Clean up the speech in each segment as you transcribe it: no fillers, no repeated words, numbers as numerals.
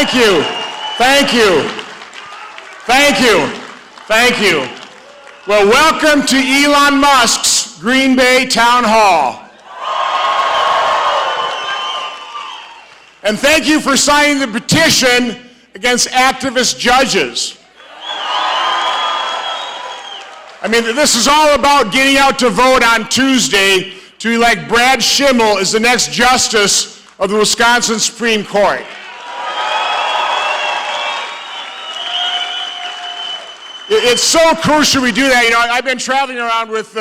Thank you. Thank you. Thank you. Thank you. Well, welcome to Elon Musk's Green Bay Town Hall. And thank you for signing the petition against activist judges. I mean, this is all about getting out to vote on Tuesday to elect Brad Schimel as the next justice of the Wisconsin Supreme Court. It's so crucial we do that. You know, I've been traveling around with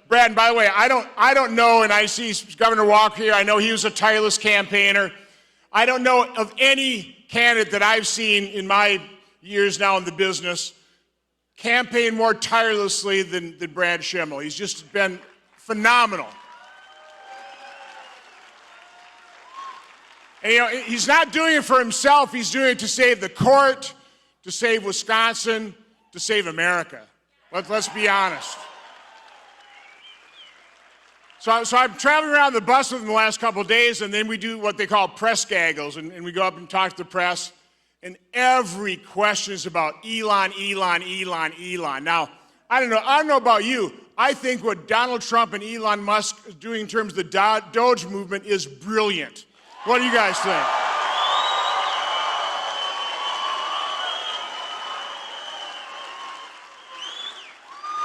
Brad, and by the way, I don't know, and I see Governor Walker here. I know he was a tireless campaigner. I don't know of any candidate that I've seen in my years now in the business campaign more tirelessly than Brad Schimel. He's just been phenomenal. And you know, he's not doing it for himself. He's doing it to save the court, to save Wisconsin, to save America. Let's be honest. So I'm traveling around the bus with him the last couple of days, and then we do what they call press gaggles, and we go up and talk to the press, and every question is about Elon. Now, I don't know about you. I think what Donald Trump and Elon Musk is doing in terms of the Doge movement is brilliant. What do you guys think?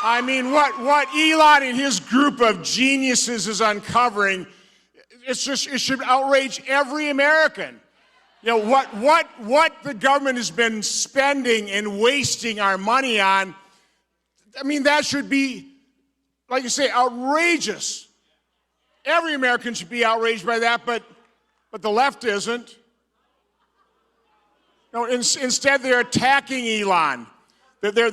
I mean, what Elon and his group of geniuses is uncovering, it should outrage every American. You know, what the government has been spending and wasting our money on, I mean, that should be, like you say, outrageous. Every American should be outraged by that, but the left isn't. No, instead they're attacking Elon. They're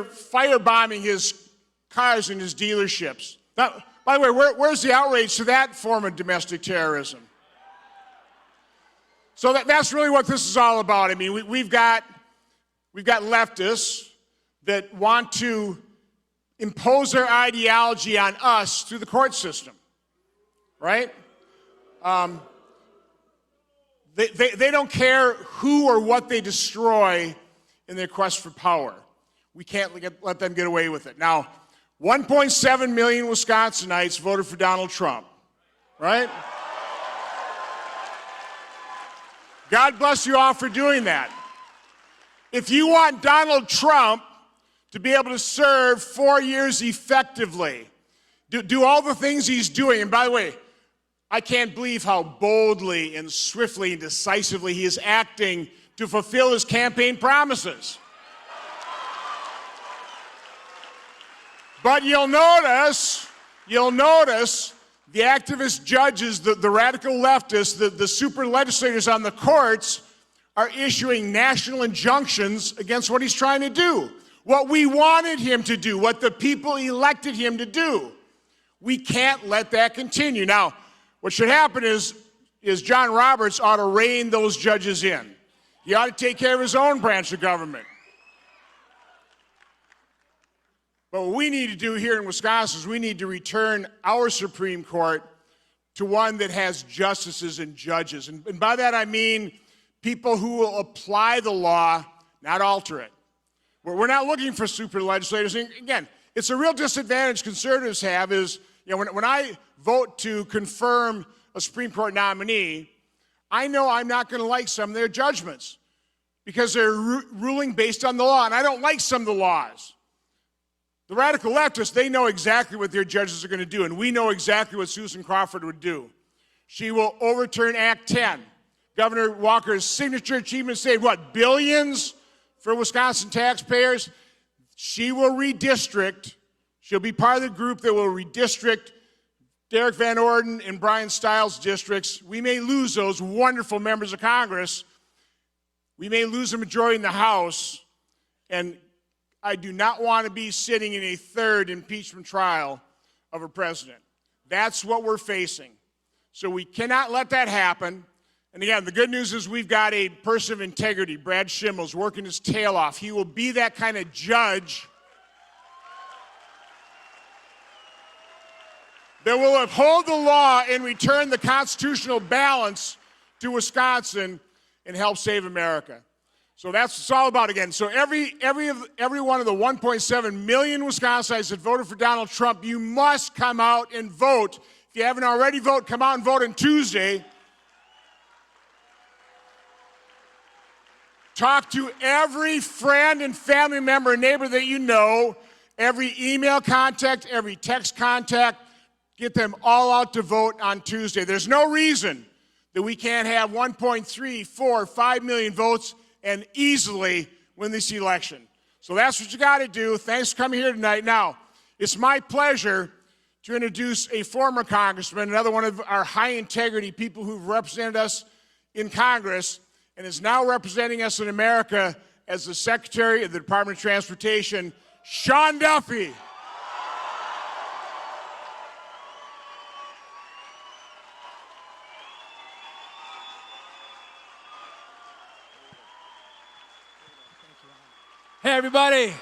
firebombing his cars and his dealerships. Now, by the way, where's the outrage to that form of domestic terrorism? So that's really what this is all about. I mean, we've got leftists that want to impose their ideology on us through the court system, right? They don't care who or what they destroy in their quest for power. We can't let them get away with it. Now, 1.7 million Wisconsinites voted for Donald Trump, right? God bless you all for doing that. If you want Donald Trump to be able to serve 4 years effectively, do all the things he's doing, and by the way, I can't believe how boldly and swiftly and decisively he is acting to fulfill his campaign promises. But you'll notice the activist judges, the radical leftists, the super legislators on the courts are issuing national injunctions against what he's trying to do, what we wanted him to do, what the people elected him to do. We can't let that continue. Now, what should happen is John Roberts ought to rein those judges in. He ought to take care of his own branch of government. But what we need to do here in Wisconsin is we need to return our Supreme Court to one that has justices and judges. And by that I mean people who will apply the law, not alter it. We're not looking for super legislators. And again, it's a real disadvantage conservatives have is, you know, when I vote to confirm a Supreme Court nominee, I know I'm not going to like some of their judgments because they're ruling based on the law, and I don't like some of the laws. The radical leftists, they know exactly what their judges are going to do, and we know exactly what Susan Crawford would do. She will overturn Act 10. Governor Walker's signature achievement saved, what, billions for Wisconsin taxpayers? She will redistrict. She'll be part of the group that will redistrict Derek Van Orden and Brian Stiles' districts. We may lose those wonderful members of Congress. We may lose a majority in the House, and I do not want to be sitting in a third impeachment trial of a president. That's what we're facing. So we cannot let that happen. And again, the good news is we've got a person of integrity. Brad Schimel is working his tail off. He will be that kind of judge that will uphold the law and return the constitutional balance to Wisconsin. and help save America. So that's what it's all about again. So every one of the 1.7 million Wisconsinites that voted for Donald Trump, you must come out and vote. If you haven't already voted, come out and vote on Tuesday. Talk to every friend and family member and neighbor that you know, every email contact, every text contact. Get them all out to vote on Tuesday. There's no reason that we can't have 1.3, 4, 5 million votes and easily win this election. So that's what you got to do. Thanks for coming here tonight. Now, it's my pleasure to introduce a former congressman, another one of our high-integrity people who've represented us in Congress and is now representing us in America as the Secretary of the Department of Transportation, Sean Duffy. Hey, everybody.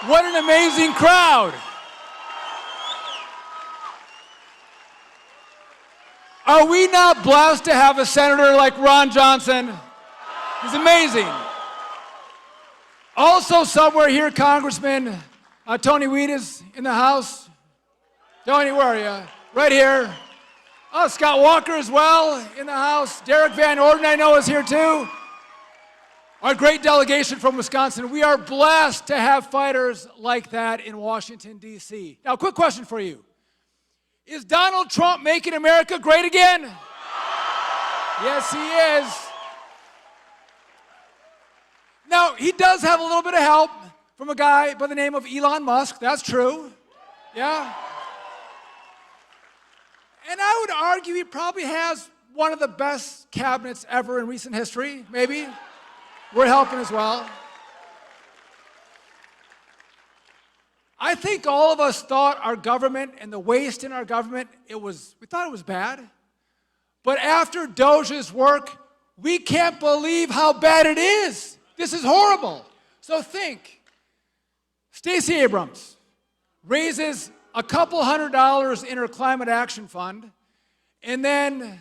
What an amazing crowd. Are we not blessed to have a senator like Ron Johnson? He's amazing. Also somewhere here, Congressman Tony Weed is in the house. Tony, where are you? Right here. Oh, Scott Walker as well in the house. Derek Van Orden, I know, is here too. Our great delegation from Wisconsin. We are blessed to have fighters like that in Washington, D.C. Now, quick question for you. Is Donald Trump making America great again? Yes, he is. Now, he does have a little bit of help from a guy by the name of Elon Musk. That's true. Yeah. And I would argue he probably has one of the best cabinets ever in recent history, maybe. We're helping as well. I think all of us thought our government and the waste in our government, we thought it was bad. But after Doge's work, we can't believe how bad it is. This is horrible. So think, Stacey Abrams raises a couple $100 in her climate action fund, and then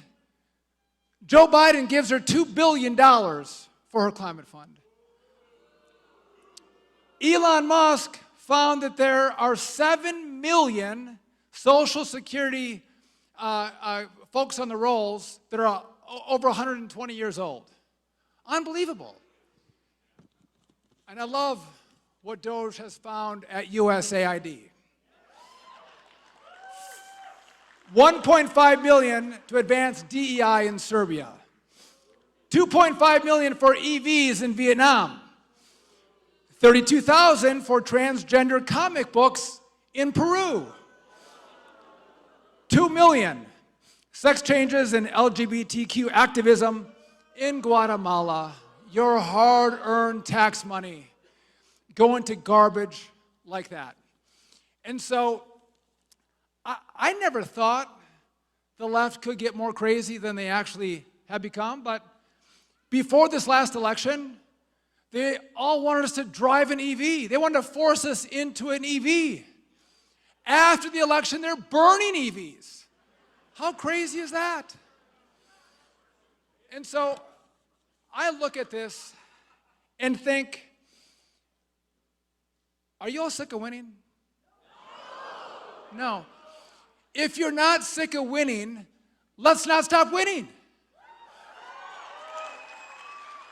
Joe Biden gives her $2 billion for her climate fund. Elon Musk found that there are 7 million Social Security folks on the rolls that are over 120 years old. Unbelievable. And I love what Doge has found at USAID. $1.5 million to advance DEI in Serbia. $2.5 million for EVs in Vietnam. $32,000 for transgender comic books in Peru. $2 million sex changes and LGBTQ activism in Guatemala. Your hard-earned tax money going to garbage like that. And so I never thought the left could get more crazy than they actually have become, but before this last election, they all wanted us to drive an EV. They wanted to force us into an EV. After the election, they're burning EVs. How crazy is that? And so I look at this and think, are you all sick of winning? No. If you're not sick of winning, let's not stop winning.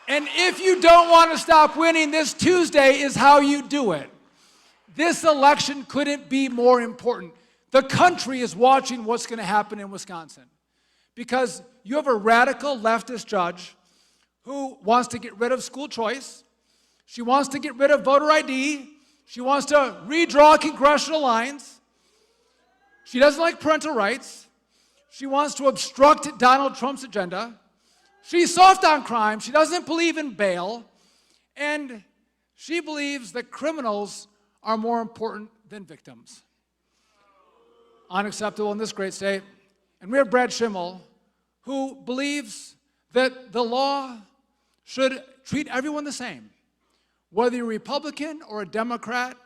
And if you don't want to stop winning, this Tuesday is how you do it. This election couldn't be more important. The country is watching what's going to happen in Wisconsin because you have a radical leftist judge who wants to get rid of school choice. She wants to get rid of voter ID. She wants to redraw congressional lines. She doesn't like parental rights. She wants to obstruct Donald Trump's agenda. She's soft on crime. She doesn't believe in bail. And she believes that criminals are more important than victims. Unacceptable in this great state. And we have Brad Schimel, who believes that the law should treat everyone the same. Whether you're a Republican or a Democrat,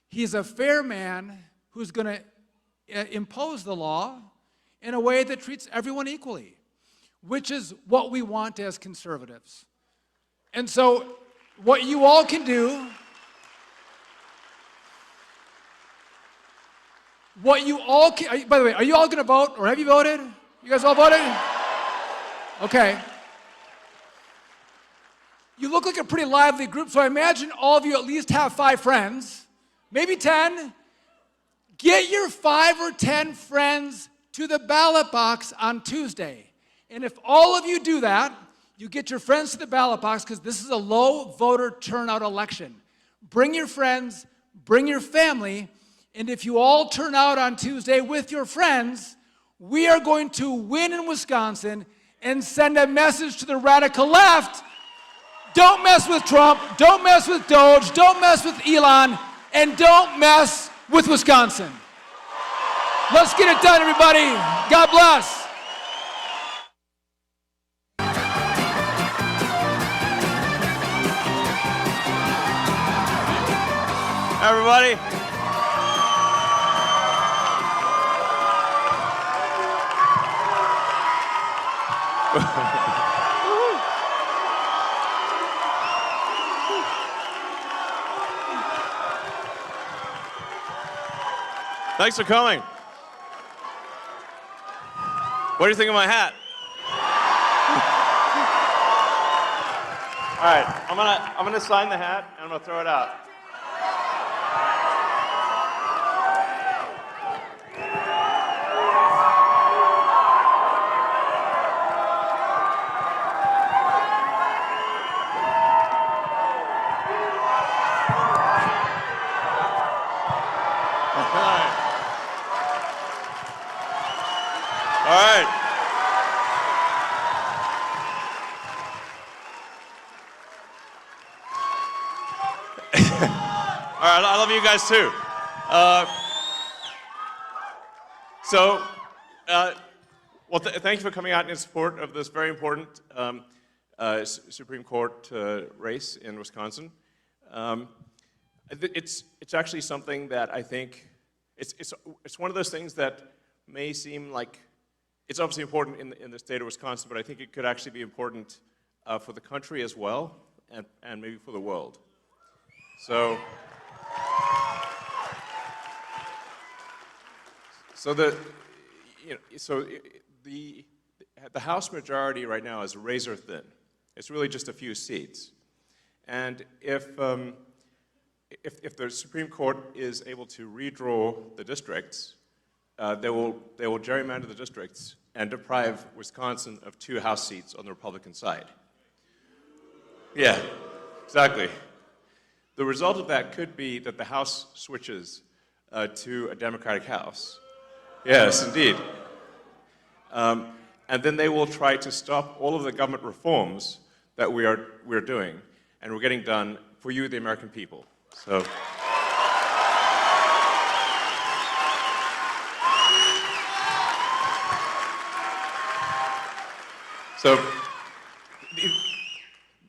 he's a fair man who's going to impose the law in a way that treats everyone equally. which is what we want as conservatives. And so what you all can do, by the way, are you all going to vote, or have you voted? You guys all voted? Okay. You look like a pretty lively group, so I imagine all of you at least have 5 friends, maybe 10. Get your 5 or 10 friends to the ballot box on Tuesday. And if all of you do that, you get your friends to the ballot box, because this is a low voter turnout election. Bring your friends, bring your family, and if you all turn out on Tuesday with your friends, we are going to win in Wisconsin and send a message to the radical left. Don't mess with Trump, don't mess with Doge, don't mess with Elon, and don't mess with Wisconsin. Let's get it done, everybody. God bless. Everybody. Thanks for coming. What do you think of my hat? All right, I'm gonna sign the hat and I'm gonna throw it out. All right. All right, I love you guys too. Thank you for coming out in support of this very important Supreme Court race in Wisconsin. It's actually something that I think it's one of those things that may seem like it's obviously important in the state of Wisconsin, but I think it could actually be important for the country as well, and maybe for the world. So the House majority right now is razor thin. It's really just a few seats, and if the Supreme Court is able to redraw the districts, they will gerrymander the districts and deprive Wisconsin of 2 House seats on the Republican side. Yeah, exactly. The result of that could be that the House switches to a Democratic House. Yes, indeed. And then they will try to stop all of the government reforms that we're doing, and we're getting done for you, the American people. So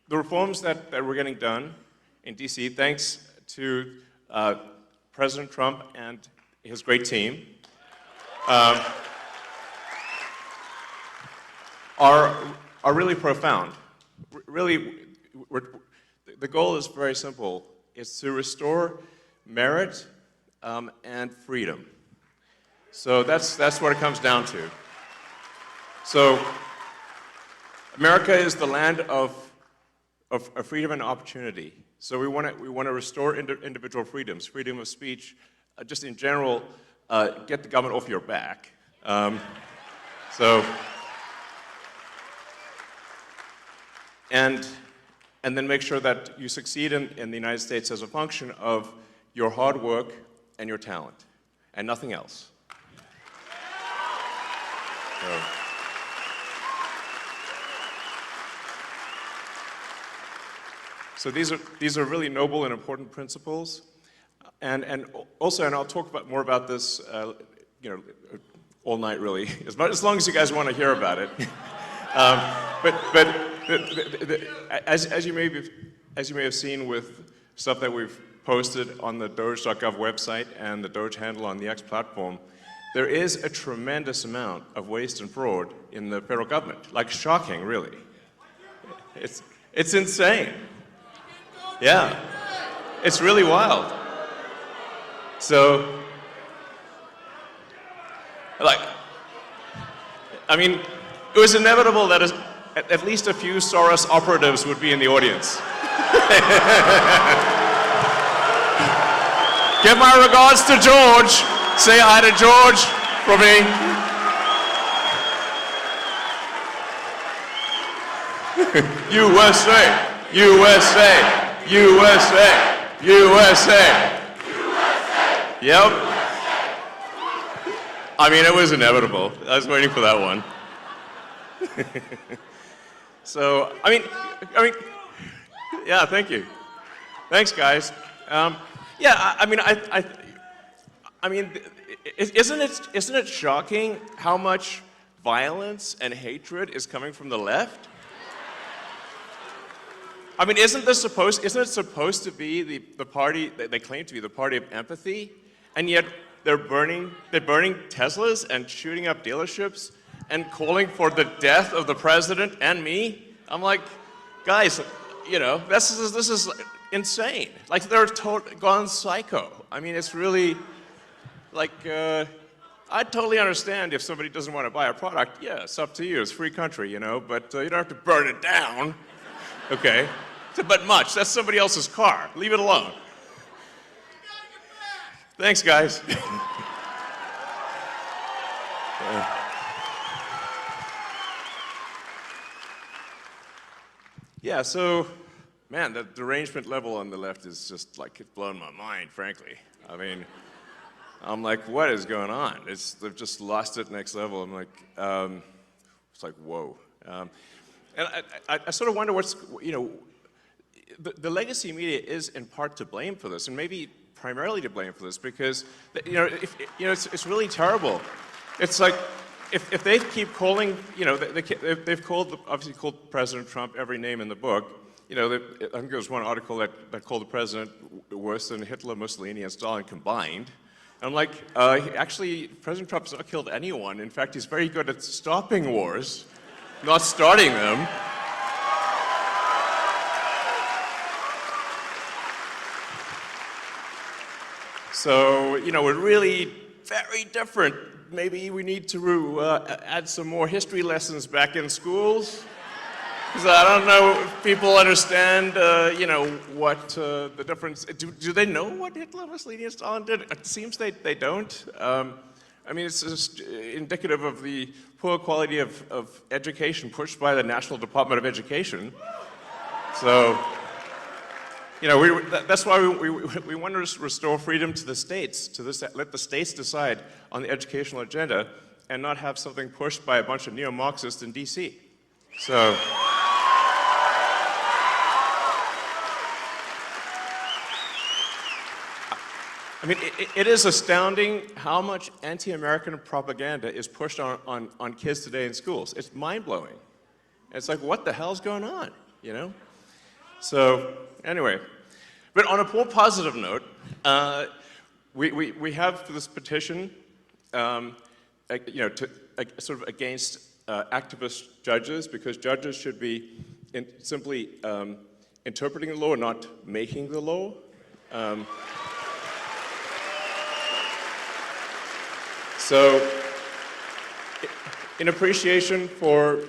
the reforms that we're getting done in DC, thanks to President Trump and his great team, are really profound. Really, the goal is very simple. It's to restore merit and freedom. So that's what it comes down to. So America is the land of freedom and opportunity. So we want to restore individual freedoms, freedom of speech, just in general, get the government off your back. And then make sure that you succeed in the United States as a function of your hard work and your talent, and nothing else. So these are really noble and important principles, and I'll talk more about this, all night really, as long as you guys want to hear about it. As you may have seen with stuff that we've posted on the Doge.gov website and the Doge handle on the X platform, there is a tremendous amount of waste and fraud in the federal government. Like, shocking, really. It's insane. Yeah. It's really wild. So, like, I mean, it was inevitable that at least a few Soros operatives would be in the audience. Give my regards to George. Say hi to George for me. USA, USA, USA, USA. Yep. I mean, it was inevitable. I was waiting for that one. So, I mean, yeah, thank you. Thanks, guys. Yeah, I mean, isn't it shocking how much violence and hatred is coming from the left? I mean, isn't it supposed to be the party that they claim to be the party of empathy, and yet they're burning Teslas and shooting up dealerships and calling for the death of the president and me? I'm like, guys, you know, this is insane. Like, they're gone psycho. I mean, it's really like, I totally understand if somebody doesn't want to buy a product. Yeah, it's up to you. It's a free country, you know, but you don't have to burn it down. Okay? But much. That's somebody else's car. Leave it alone. Thanks, guys. Yeah, so, man, the derangement level on the left is just like, it's blown my mind, frankly. I mean, I'm like, what is going on? They've just lost it next level. I'm like, it's like, whoa. And I sort of wonder what's, you know, the legacy media is in part to blame for this, and maybe primarily to blame for this, because, you know, it's really terrible. It's like, if they keep calling, you know, they've obviously called President Trump every name in the book. You know, I think there was one article that called the president worse than Hitler, Mussolini, and Stalin combined. I'm like, actually, President Trump's not killed anyone. In fact, he's very good at stopping wars, not starting them. So, you know, we're really very different. Maybe we need to add some more history lessons back in schools. Because I don't know if people understand, you know, what the difference. Do they know what Hitler, Mussolini, and Stalin did? It seems they don't. I mean, it's just indicative of the poor quality of education pushed by the National Department of Education. So, you know, that's why we want to restore freedom to the states, let the states decide on the educational agenda and not have something pushed by a bunch of neo-Marxists in DC. So, I mean, it is astounding how much anti-American propaganda is pushed on kids today in schools. It's mind-blowing. It's like, what the hell's going on, you know? So, anyway, but on a more positive note, we have this petition, you know, sort of against activist judges, because judges should be simply interpreting the law, not making the law. So, in appreciation for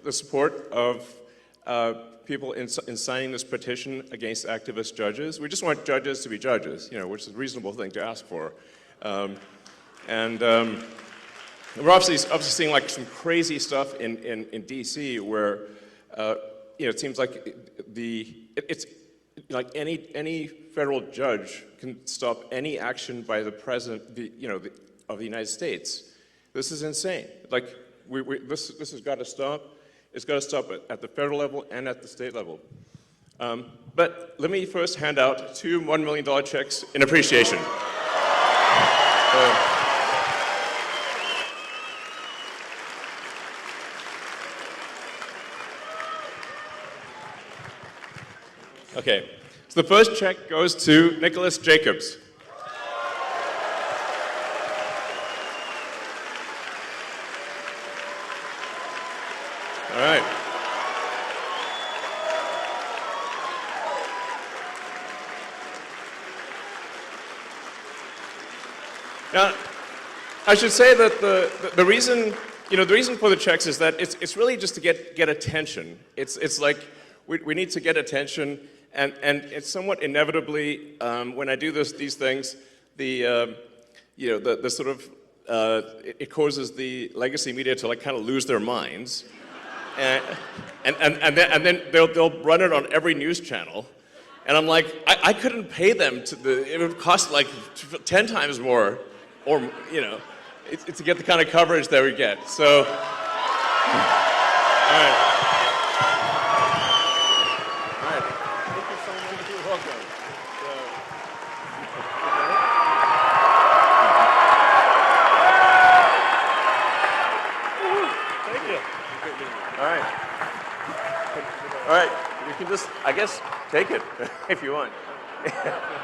the support of people in signing this petition against activist judges, we just want judges to be judges, you know, which is a reasonable thing to ask for. We're obviously seeing like some crazy stuff in DC where, you know, it seems like it's like any federal judge can stop any action by the president, of the United States. This is insane. Like, this has got to stop. It's got to stop at the federal level and at the state level. But let me first hand out 2 $1 million checks in appreciation. Okay, so the first check goes to Nicholas Jacobs. All right. Now, I should say that the reason, the reason for the checks is that it's really just to get attention. It's like we need to get attention, and it's somewhat inevitably when I do these things, the sort of it causes the legacy media to like kind of lose their minds, and then they'll run it on every news channel, and I'm like I couldn't pay them it would cost like 10 times more. Or, it's to get the kind of coverage that we get. So, all right. All right. Thank you so much. You're welcome. Thank you. All right. All right. You can just, I guess, take it if you want.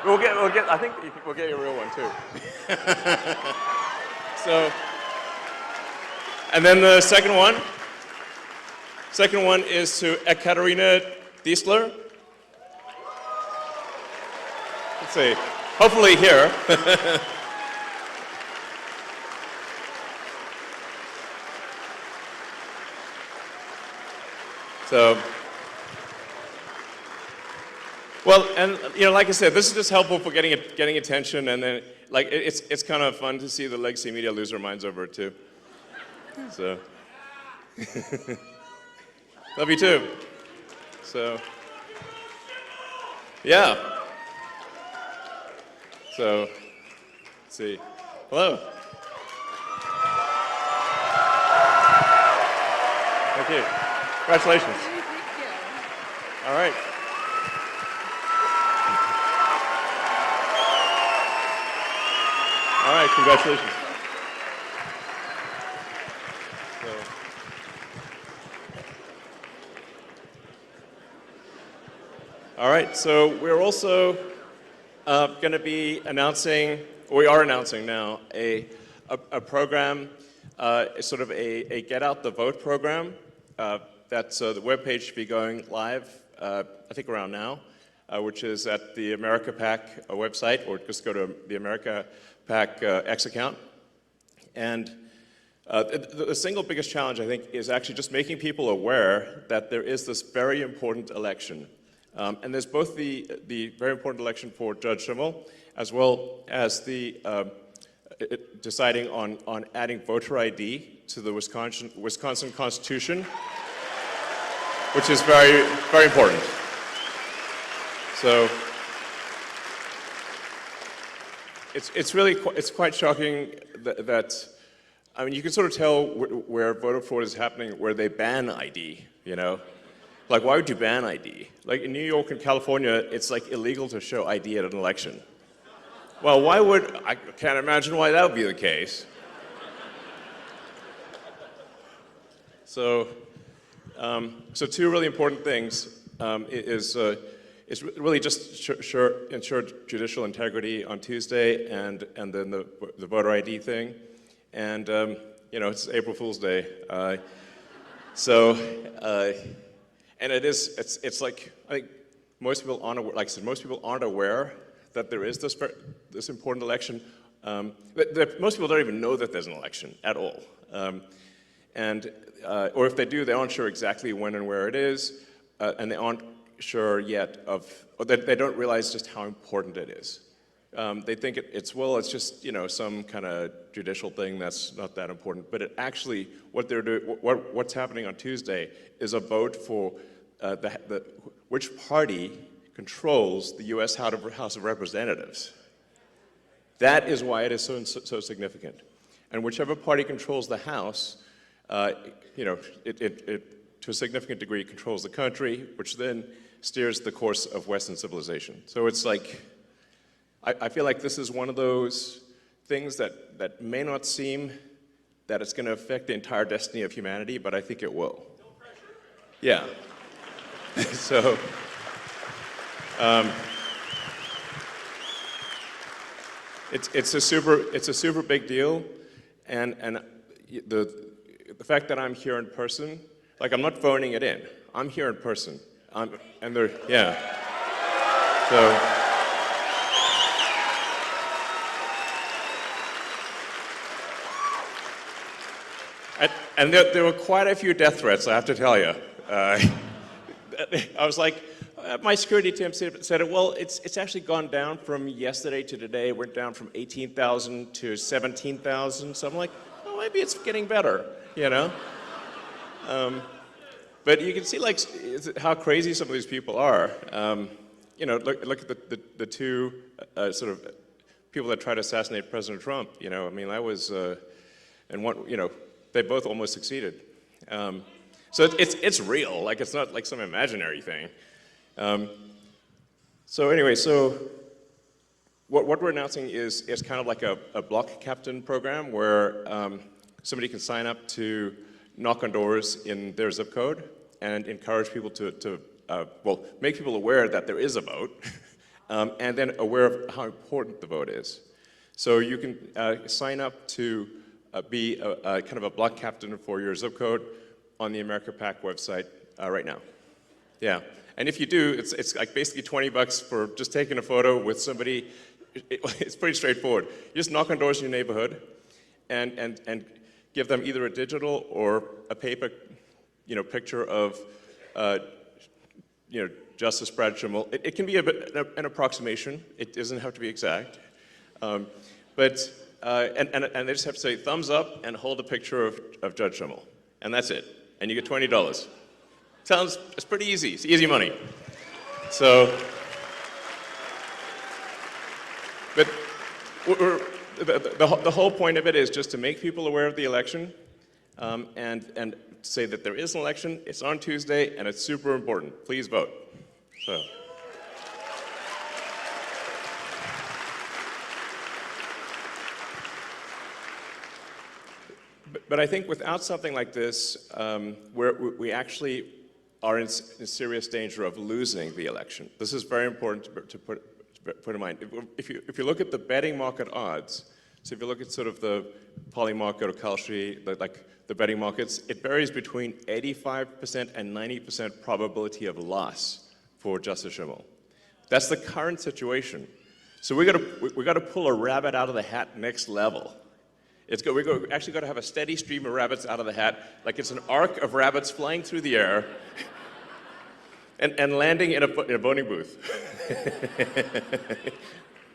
We'll get. I think we'll get you a real one too. So, and then the second one is to Ekaterina Diesler. Let's see. Hopefully here. So. Well, and like I said, this is just helpful for getting attention, and then like it's kind of fun to see the legacy media lose their minds over it too. So, love you too. So, yeah. So, let's see. Hello. Thank you. Congratulations. Thank you. All right. All right, congratulations. All right, so we're also going to be announcing, we are announcing now, a program, sort of a Get Out the Vote program. That's the webpage should be going live, I think around now, which is at the America PAC website, or just go to the America PAC X account. And the single biggest challenge, I think, is actually just making people aware that there is this very important election. And there's both the very important election for Judge Schimel, as well as the deciding on adding voter ID to the Wisconsin Constitution, which is very, very important. So it's quite shocking that I mean, you can sort of tell where voter fraud is happening, where they ban ID, Like, why would you ban ID? Like, in New York and California, it's like illegal to show ID at an election. Well, I can't imagine why that would be the case. So two really important things is really just ensure judicial integrity on Tuesday, and then the voter ID thing, and it's April Fool's Day, and it's like I think most people aren't aware, like I said, most people aren't aware that there is this important election. Most people don't even know that there's an election at all, or if they do, they aren't sure exactly when and where it is, and they aren't sure yet or they don't realize just how important it is. They think it's just some kind of judicial thing that's not that important, but it actually what they're doing, what's happening on Tuesday is a vote for which party controls the U.S. House of Representatives. That is why it is so significant, and whichever party controls the House, it to a significant degree controls the country, which then steers the course of Western civilization. So it's like, I feel like this is one of those things that may not seem that it's going to affect the entire destiny of humanity, but I think it will. No pressure. Yeah. So, it's a super big deal, and the fact that I'm here in person Like, I'm not phoning it in. I'm here in person. And they're, yeah. So, and there were quite a few death threats, I have to tell you. I was like, my security team said, well, it's actually gone down from yesterday to today. It went down from 18,000 to 17,000. So I'm like, oh, maybe it's getting better, you know? But you can see like how crazy some of these people are. You know, look at the two sort of people that tried to assassinate President Trump. You know, I mean, that was, and one, you know, they both almost succeeded. So it's real. Like, it's not like some imaginary thing. So anyway, so what we're announcing is kind of like a block captain program where somebody can sign up to knock on doors in their zip code and encourage people to well, make people aware that there is a vote, and then aware of how important the vote is. So you can sign up to be a kind of a block captain for your zip code on the America PAC website right now. Yeah, and if you do, it's like basically $20 for just taking a photo with somebody. It's pretty straightforward. You just knock on doors in your neighborhood, and give them either a digital or a paper, you know, picture of, you know, Justice Brad Schimel. It can be an approximation. It doesn't have to be exact, but they just have to say thumbs up and hold a picture of Judge Schimel, and that's it. And you get $20. It's pretty easy. It's easy money. So, but the whole point of it is just to make people aware of the election, and say that there is an election. It's on Tuesday, and it's super important. Please vote. So. But I think without something like this, where we actually are in serious danger of losing the election. This is very important to put in mind. If you look at the betting market odds, so if you look at sort of the Poly market or Kalshi, like the betting markets, it varies between 85% and 90% probability of loss for Justice Schimel. That's the current situation. So we got to pull a rabbit out of the hat next level. We're actually got to have a steady stream of rabbits out of the hat, like it's an arc of rabbits flying through the air and landing in a voting booth.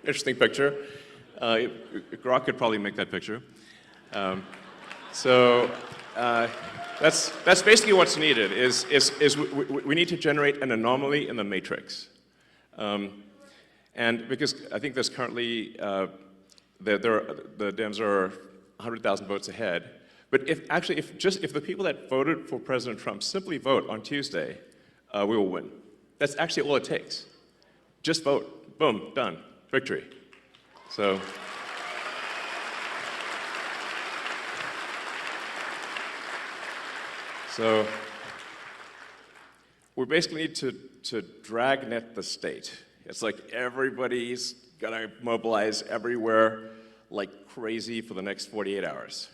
Interesting picture. Grok could probably make that picture. So that's basically what's needed. We need to generate an anomaly in the matrix, and because I think there's currently the Dems are 100,000 votes ahead. But if the people that voted for President Trump simply vote on Tuesday, we will win. That's actually all it takes. Just vote. Boom, done. Victory. So. So we basically need to dragnet the state. It's like everybody's gonna mobilize everywhere like crazy for the next 48 hours.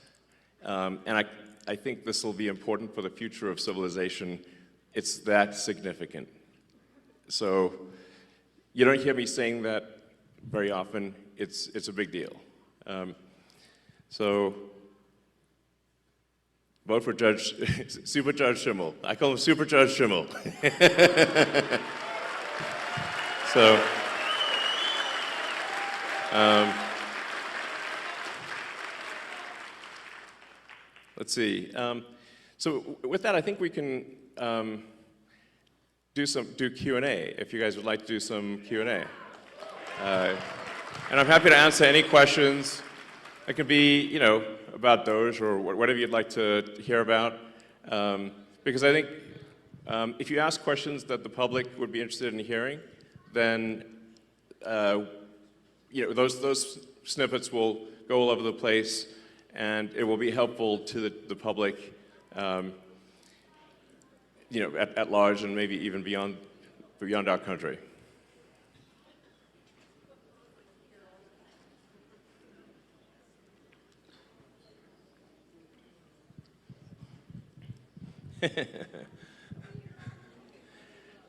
And I think this will be important for the future of civilization. It's that significant. So you don't hear me saying that very often. It's a big deal. So vote for Super Judge Schimel. I call him Super Judge Schimel. So, let's see. So with that, I think we can do Q&A, if you guys would like to do some Q&A. And I'm happy to answer any questions. It could be, you know, about Doge or whatever you'd like to hear about. Because I think if you ask questions that the public would be interested in hearing, then you know, those snippets will go all over the place, and it will be helpful to the public, you know, at large and maybe even beyond our country.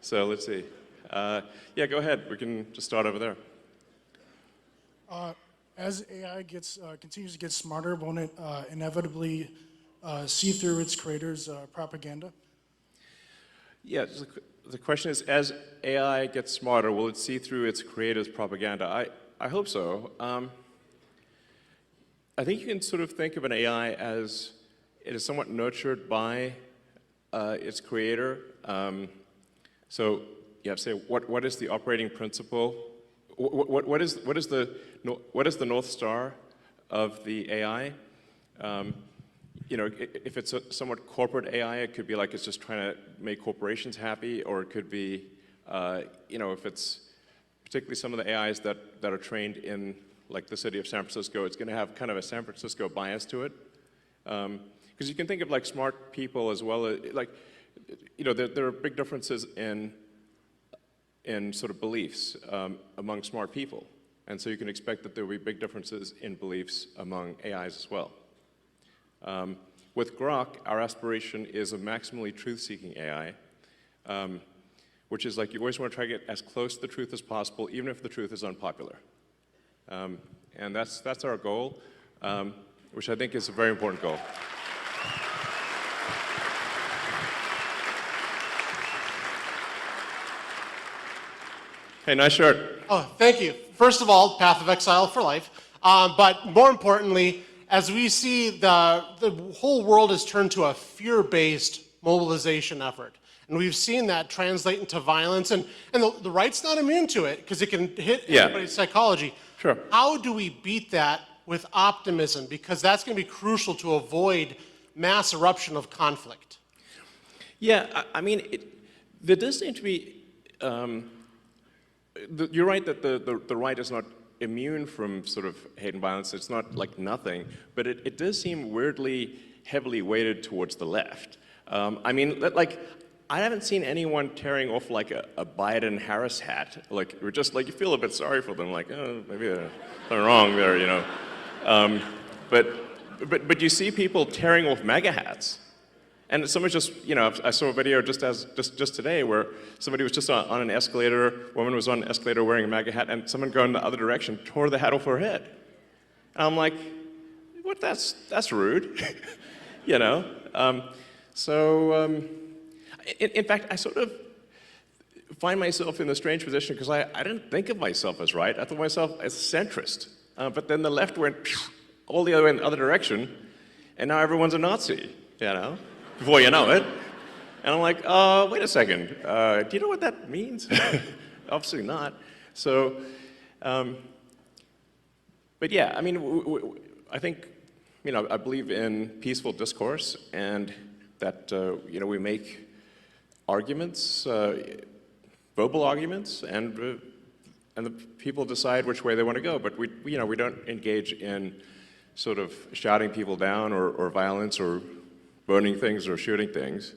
So let's see. Yeah, go ahead. We can just start over there. As AI continues to get smarter, won't it inevitably see through its creators' propaganda? Yeah, the question is, as AI gets smarter, will it see through its creators' propaganda? I hope so. I think you can sort of think of an AI as it is somewhat nurtured by its creator. So you have to say, what is the operating principle? What is the North Star of the AI? You know, if it's a somewhat corporate AI, it could be like it's just trying to make corporations happy, or it could be, you know, if it's particularly some of the AIs that are trained in like the city of San Francisco, it's going to have kind of a San Francisco bias to it. Because you can think of like smart people as well, like, you know, there are big differences in sort of beliefs among smart people. And so you can expect that there will be big differences in beliefs among AIs as well. With Grok, our aspiration is a maximally truth-seeking AI, which is like you always want to try to get as close to the truth as possible, even if the truth is unpopular. And that's our goal, which I think is a very important goal. Hey, nice shirt. Oh, thank you. First of all, path of exile for life. But more importantly, as we see the whole world has turned to a fear-based mobilization effort. And we've seen that translate into violence. And the right's not immune to it because it can hit everybody's psychology. Sure. How do we beat that with optimism? Because that's going to be crucial to avoid mass eruption of conflict. Yeah, I mean, there does seem to be, you're right that the right is not immune from sort of hate and violence. It's not like nothing, but it does seem weirdly heavily weighted towards the left. I mean, like, I haven't seen anyone tearing off like a Biden-Harris hat. Like, we're just like, you feel a bit sorry for them, like, oh, maybe they're wrong there, you know. But you see people tearing off MAGA hats. And someone just, you know, I saw a video just today where somebody was just on an escalator, a woman was on an escalator wearing a MAGA hat, and someone going the other direction tore the hat off her head. And I'm like, what, that's rude, you know? In fact, I sort of find myself in a strange position because I didn't think of myself as right, I thought of myself as centrist. But then the left went all the other way in the other direction, and now everyone's a Nazi, you know? Before you know it. And I'm like, wait a second, do you know what that means? Obviously not. So, but yeah, I mean, I think, you know, I believe in peaceful discourse and that, you know, we make arguments, verbal arguments, and the people decide which way they want to go. But you know, we don't engage in sort of shouting people down or violence or burning things or shooting things.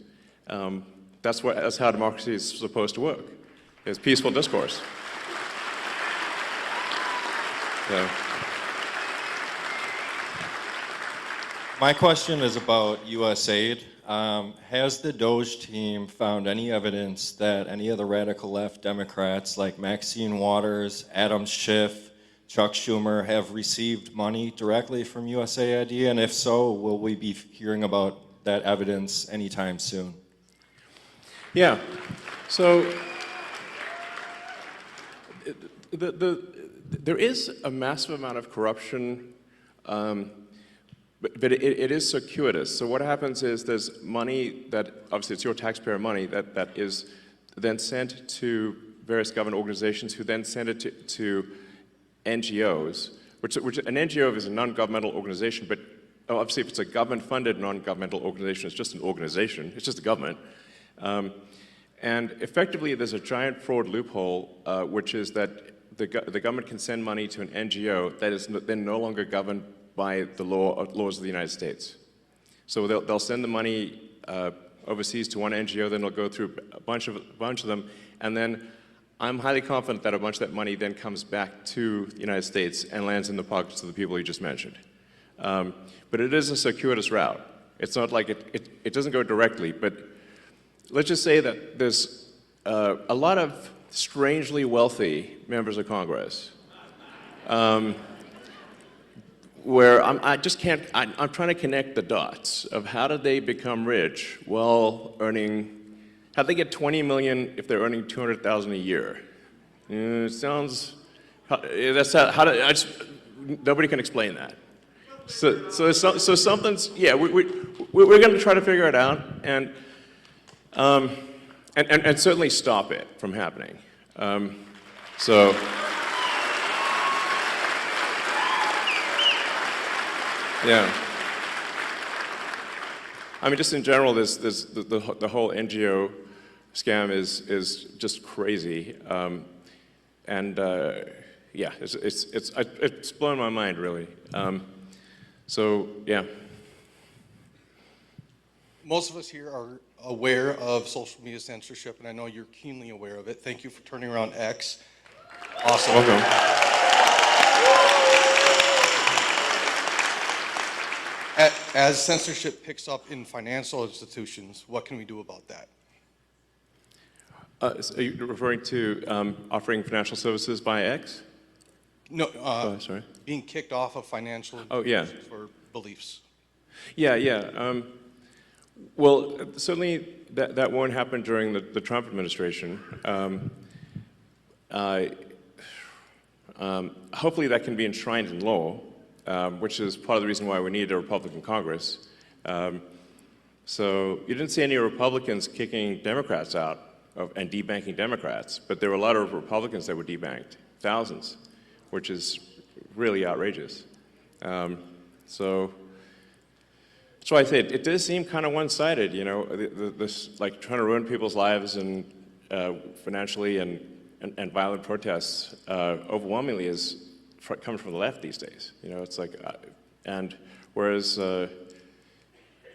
That's how democracy is supposed to work, is peaceful discourse. So. My question is about USAID. Has the Doge team found any evidence that any of the radical left Democrats like Maxine Waters, Adam Schiff, Chuck Schumer have received money directly from USAID? And if so, will we be hearing about that evidence anytime soon? Yeah, so there is a massive amount of corruption, but it is circuitous. So what happens is there's money that, obviously it's your taxpayer money, that is then sent to various government organizations who then send it to NGOs, which an NGO is a non-governmental organization, but obviously, if it's a government-funded non-governmental organization, it's just an organization. It's just a government. And effectively, there's a giant fraud loophole, which is that the government can send money to an NGO that is then no longer governed by the laws of the United States. So they'll send the money overseas to one NGO, then they'll go through a bunch of them, and then I'm highly confident that a bunch of that money then comes back to the United States and lands in the pockets of the people you just mentioned. But it is a circuitous route. It's not like it doesn't go directly, but let's just say that there's a lot of strangely wealthy members of Congress where I just can't, I'm trying to connect the dots of how did they become rich while earning, how'd they get 20 million if they're earning 200,000 a year? It sounds, that's how did, nobody can explain that. So something's, yeah, we're going to try to figure it out and certainly stop it from happening. So. Yeah. I mean, just in general, the whole NGO scam is just crazy, yeah, it's blown my mind really. So yeah. Most of us here are aware of social media censorship, and I know you're keenly aware of it. Thank you for turning around X. Awesome. Welcome. As censorship picks up in financial institutions, what can we do about that? So are you referring to offering financial services by X? No, Sorry. being kicked off of financial yeah. institutions for beliefs. Yeah. Well, certainly that won't happen during the Trump administration. Hopefully that can be enshrined in law. Which is part of the reason why we need a Republican Congress. So you didn't see any Republicans kicking Democrats out and debanking Democrats, but there were a lot of Republicans that were debanked, thousands, which is really outrageous. So that's why I say it does seem kind of one-sided, you know, this like trying to ruin people's lives and financially and violent protests overwhelmingly comes from the left these days. You know, it's like, and whereas the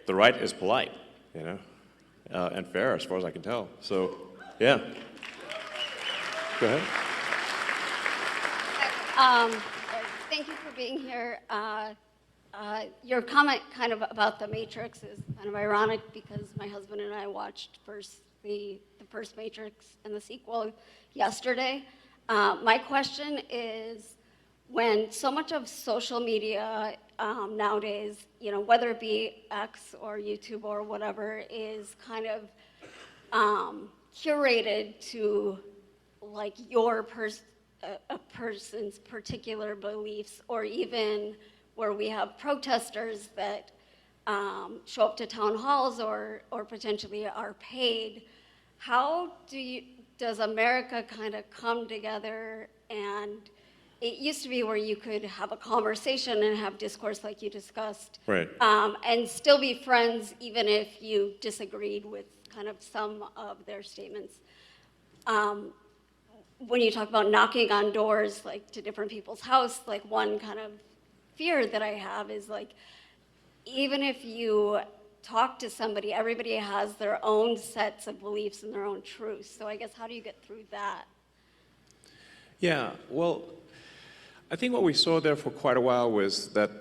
right is polite, you know, and fair as far as I can tell. So, yeah. Go ahead. Thank you for being here. Your comment kind of about the Matrix is kind of ironic because my husband and I watched the first Matrix and the sequel yesterday. My question is, when so much of social media nowadays, you know, whether it be X or YouTube or whatever, is kind of curated to like a person's particular beliefs, or even where we have protesters that show up to town halls or potentially are paid, how does America kind of come together? And it used to be where you could have a conversation and have discourse like you discussed, Right. And still be friends even if you disagreed with kind of some of their statements. When you talk about knocking on doors, like to different people's house, like one kind of fear that I have is like, even if you talk to somebody, everybody has their own sets of beliefs and their own truths. So I guess how do you get through that? Yeah, well, I think what we saw there for quite a while was that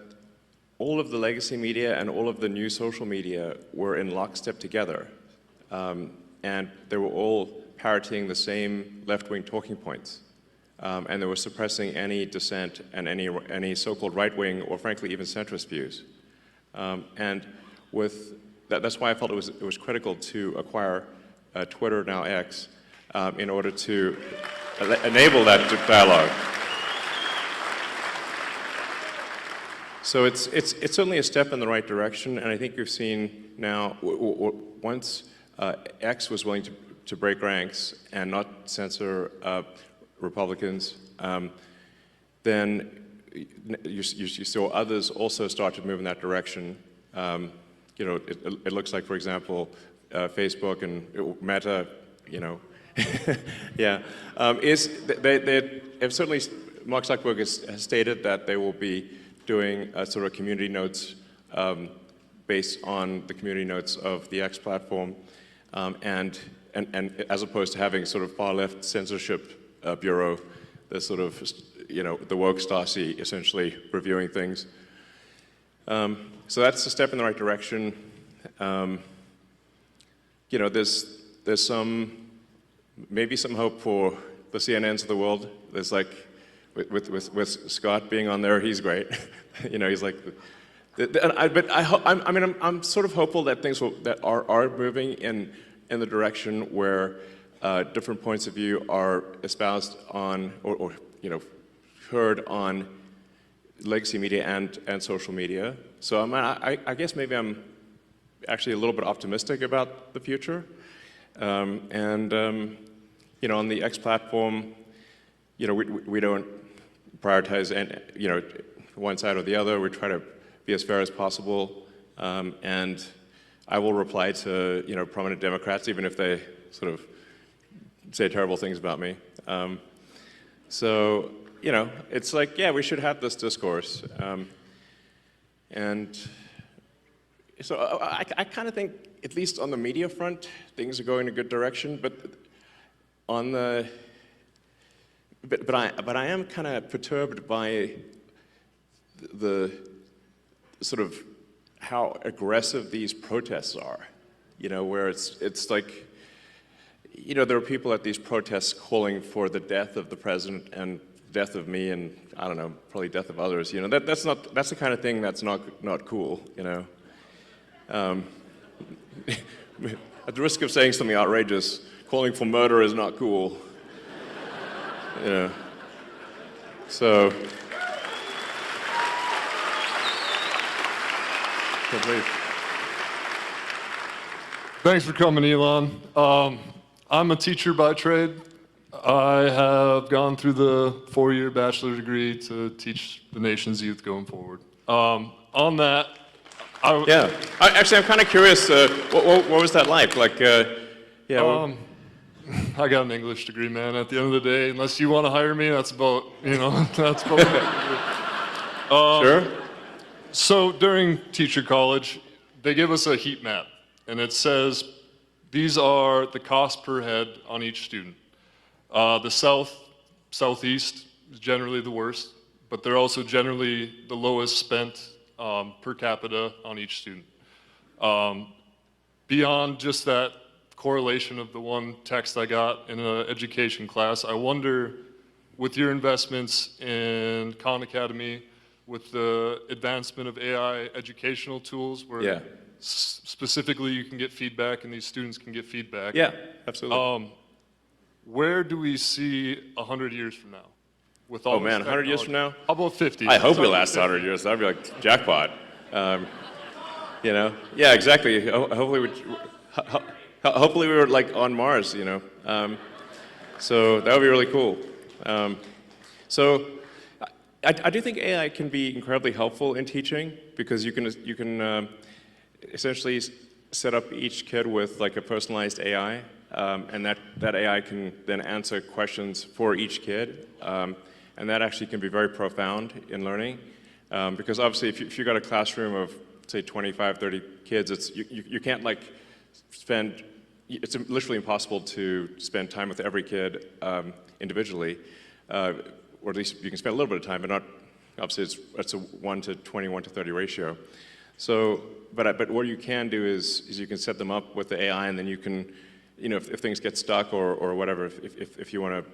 all of the legacy media and all of the new social media were in lockstep together. And they were all parroting the same left-wing talking points. And they were suppressing any dissent and any so-called right-wing or frankly even centrist views. And with that's why I felt it was critical to acquire Twitter, now X, in order to enable that dialogue. So it's certainly a step in the right direction, and I think you've seen now, once X was willing to break ranks and not censor Republicans, then you saw others also start to move in that direction. You know, it looks like, for example, Facebook and Meta, you know, yeah, they have certainly, Mark Zuckerberg has stated that they will be doing sort of community notes based on the community notes of the X platform, and as opposed to having sort of far left censorship bureau, the sort of, you know, the woke Stasi essentially reviewing things. So that's a step in the right direction. You know, there's there's maybe some hope for the CNNs of the world. There's like, with Scott being on there, he's great. You know, he's like, I'm sort of hopeful that things that are moving in the direction where different points of view are espoused on, or you know, heard on legacy media and social media. So I guess maybe I'm actually a little bit optimistic about the future. You know, on the X platform, you know, we don't prioritize one side or the other. We try to be as fair as possible, and I will reply to prominent Democrats even if they sort of say terrible things about me. So you know, it's like, yeah, we should have this discourse, and so I kind of think, at least on the media front, things are going in a good direction, but on the but I am kind of perturbed by the sort of how aggressive these protests are, you know, where it's like, you know, there are people at these protests calling for the death of the president and death of me and, I don't know, probably death of others, you know, that's the kind of thing that's not cool, you know. At the risk of saying something outrageous, calling for murder is not cool, you know, so. Thanks for coming, Elon. I'm a teacher by trade. I have gone through the 4-year bachelor degree to teach the nation's youth going forward. On that, I'm kind of curious, what was that like? Like, yeah. I got an English degree, man. At the end of the day, unless you want to hire me, that's about, you know, that's about it. Sure. So during teacher college, they give us a heat map, and it says these are the cost per head on each student. The southeast is generally the worst, but they're also generally the lowest spent per capita on each student. Beyond just that correlation of the one text I got in an education class, I wonder, with your investments in Khan Academy, with the advancement of AI educational tools where specifically you can get feedback and these students can get feedback. Yeah, absolutely. Where do we see 100 years from now? With all 100 years from now? How about 50? I hope we last 100 years. That'd be like jackpot. You know? Yeah, exactly. Hopefully we were like on Mars, you know? So that would be really cool. So I do think AI can be incredibly helpful in teaching because you can essentially set up each kid with like a personalized AI, and that AI can then answer questions for each kid, and that actually can be very profound in learning, because obviously if you've got a classroom of say 25, 30 kids, you can't like spend, it's literally impossible to spend time with every kid individually. Or at least you can spend a little bit of time, but not, obviously it's a 1 to 20, 1 to 30 ratio. So, but what you can do is you can set them up with the AI, and then you can, you know, if things get stuck or whatever, if you want to,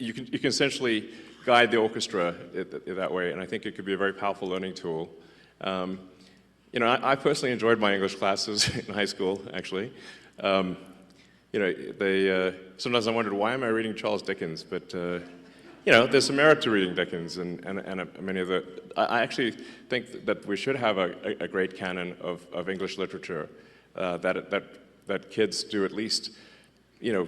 you can essentially guide the orchestra that way, and I think it could be a very powerful learning tool. You know, I personally enjoyed my English classes in high school, actually. You know, sometimes I wondered, why am I reading Charles Dickens? But you know, there's some merit to reading Dickens and many of the. I actually think that we should have a great canon of English literature, that kids do at least, you know,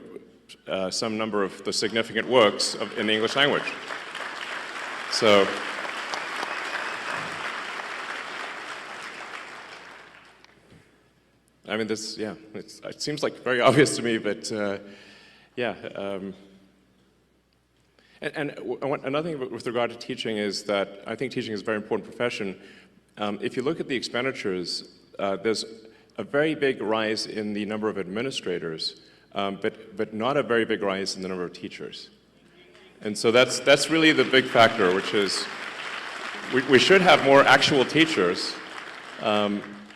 some number of the significant works in the English language. So. I mean, this, yeah, it seems like very obvious to me, but yeah. And another thing with regard to teaching is that I think teaching is a very important profession. If you look at the expenditures, there's a very big rise in the number of administrators, but not a very big rise in the number of teachers. And so that's really the big factor, which is we should have more actual teachers,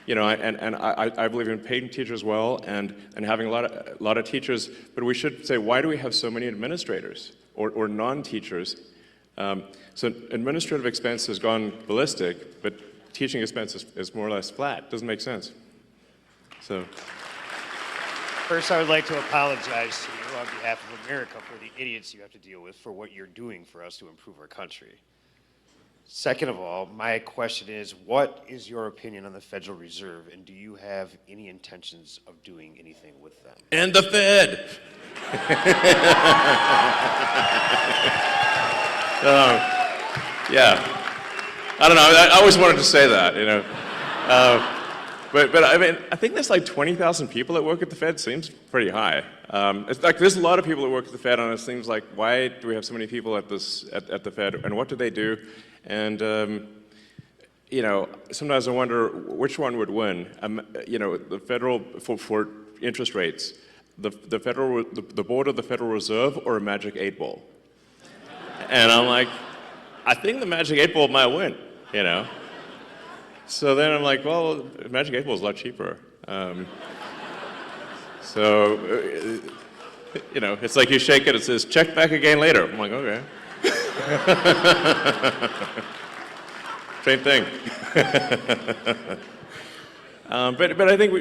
I believe in paying teachers well and having a lot of teachers, but we should say, why do we have so many administrators or non-teachers? So administrative expense has gone ballistic, but teaching expense is more or less flat. Doesn't make sense. So. First, I would like to apologize to you on behalf of America for the idiots you have to deal with for what you're doing for us to improve our country. Second of all, my question is, what is your opinion on the Federal Reserve, and do you have any intentions of doing anything with them? And the Fed! Yeah. I don't know, I always wanted to say that, But I mean, I think there's like 20,000 people that work at the Fed. Seems pretty high. It's like there's a lot of people that work at the Fed, and it seems like, why do we have so many people at the Fed, and what do they do? And sometimes I wonder which one would win. The federal for interest rates, the board of the Federal Reserve, or a magic 8-ball. And I'm like, I think the magic 8-ball might win. So then I'm like, well, Magic 8 Ball is a lot cheaper. It's like you shake it, it says, check back again later. I'm like, okay. Same thing. But I think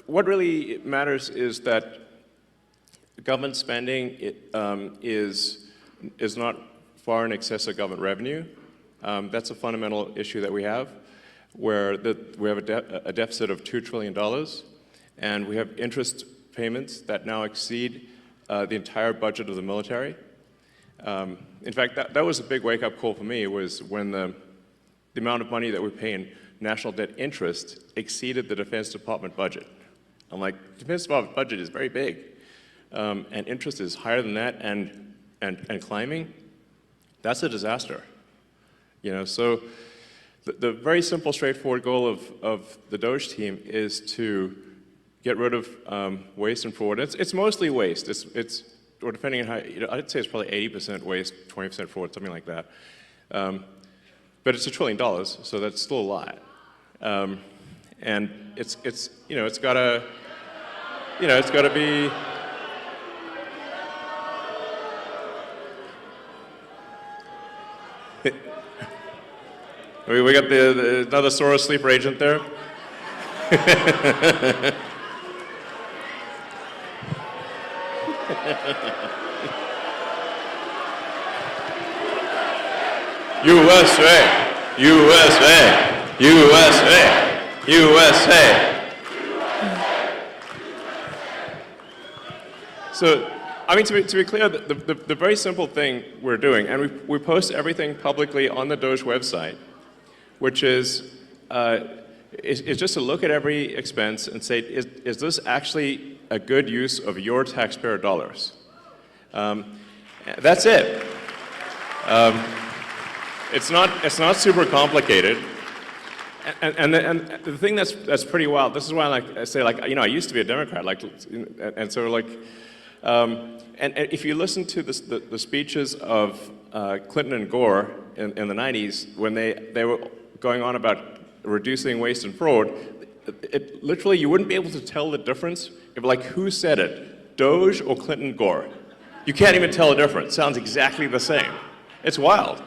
what really matters is that government spending is not far in excess of government revenue. That's a fundamental issue that we have, where we have a deficit of $2 trillion, and we have interest payments that now exceed the entire budget of the military. In fact, that was a big wake-up call for me, was when the amount of money that we pay in national debt interest exceeded the Defense Department budget. I'm like, the Defense Department budget is very big, and interest is higher than that and climbing. That's a disaster. So the very simple, straightforward goal of the Doge team is to get rid of waste and fraud. It's mostly waste. Or depending on how, I'd say it's probably 80% waste, 20% fraud, something like that. But it's $1 trillion, so that's still a lot. And it's gotta be. We got another Soros sleeper agent there. USA, USA, USA, USA. So, I mean, to be clear, the very simple thing we're doing, and we post everything publicly on the Doge website, which is just to look at every expense and say, is this actually a good use of your taxpayer dollars? That's it. It's not super complicated. And the thing that's pretty wild, this is why I say, I used to be a Democrat, and so and if you listen to the speeches of Clinton and Gore in the 90s, when they were going on about reducing waste and fraud, literally you wouldn't be able to tell the difference if, who said it, Doge or Clinton Gore. You can't even tell the difference. Sounds exactly the same. It's wild.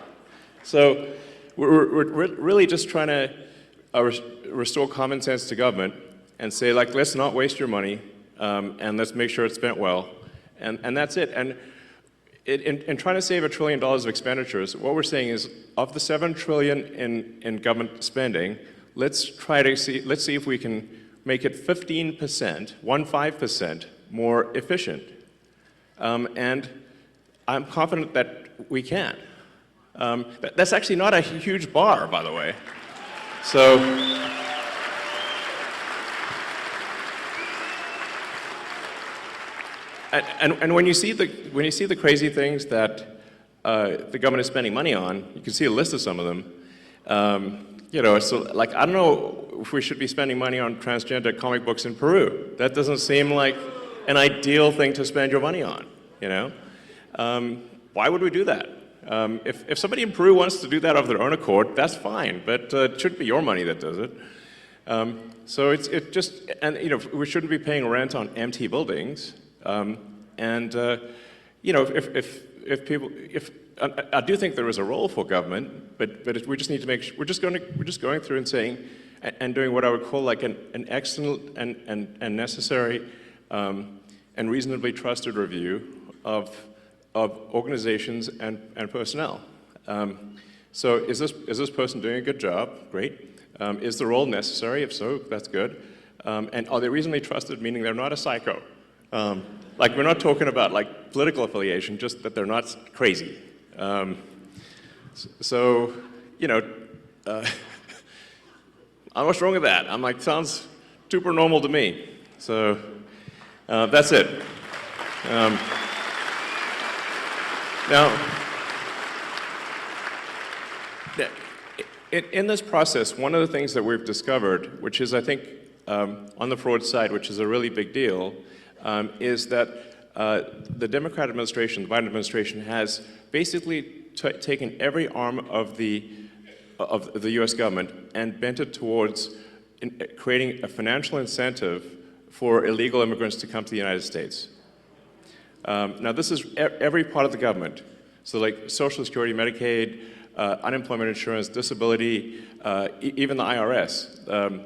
So we're really just trying to restore common sense to government and say, let's not waste your money, and let's make sure it's spent well, and that's it. And in trying to save $1 trillion of expenditures, what we're saying is, of the $7 trillion in government spending, let's see if we can make it 15% more efficient. And I'm confident that we can. That's actually not a huge bar, by the way. So, and when you see the crazy things that the government is spending money on, you can see a list of some of them. So I don't know if we should be spending money on transgender comic books in Peru. That doesn't seem like an ideal thing to spend your money on. Why would we do that? If somebody in Peru wants to do that of their own accord, that's fine, but it shouldn't be your money that does it. So it just, and you know, we shouldn't be paying rent on empty buildings. You know, if people, I do think there is a role for government, but we just need to make sure, we're just going through and saying, and doing what I would call like an excellent and necessary and reasonably trusted review of organizations and personnel. So is this person doing a good job? Great. Is the role necessary? If so, that's good. And are they reasonably trusted, meaning they're not a psycho? Like, we're not talking about like political affiliation, just that they're not crazy. So, you know, what's wrong with that? I'm like, sounds super normal to me. So that's it. Now, in this process, one of the things that we've discovered, which is, I think, on the fraud side, which is a really big deal, is that the Democrat administration, the Biden administration, has basically taken every arm of the U.S. government and bent it towards creating a financial incentive for illegal immigrants to come to the United States. Now, this is every part of the government. So like Social Security, Medicaid, unemployment insurance, disability, even the IRS.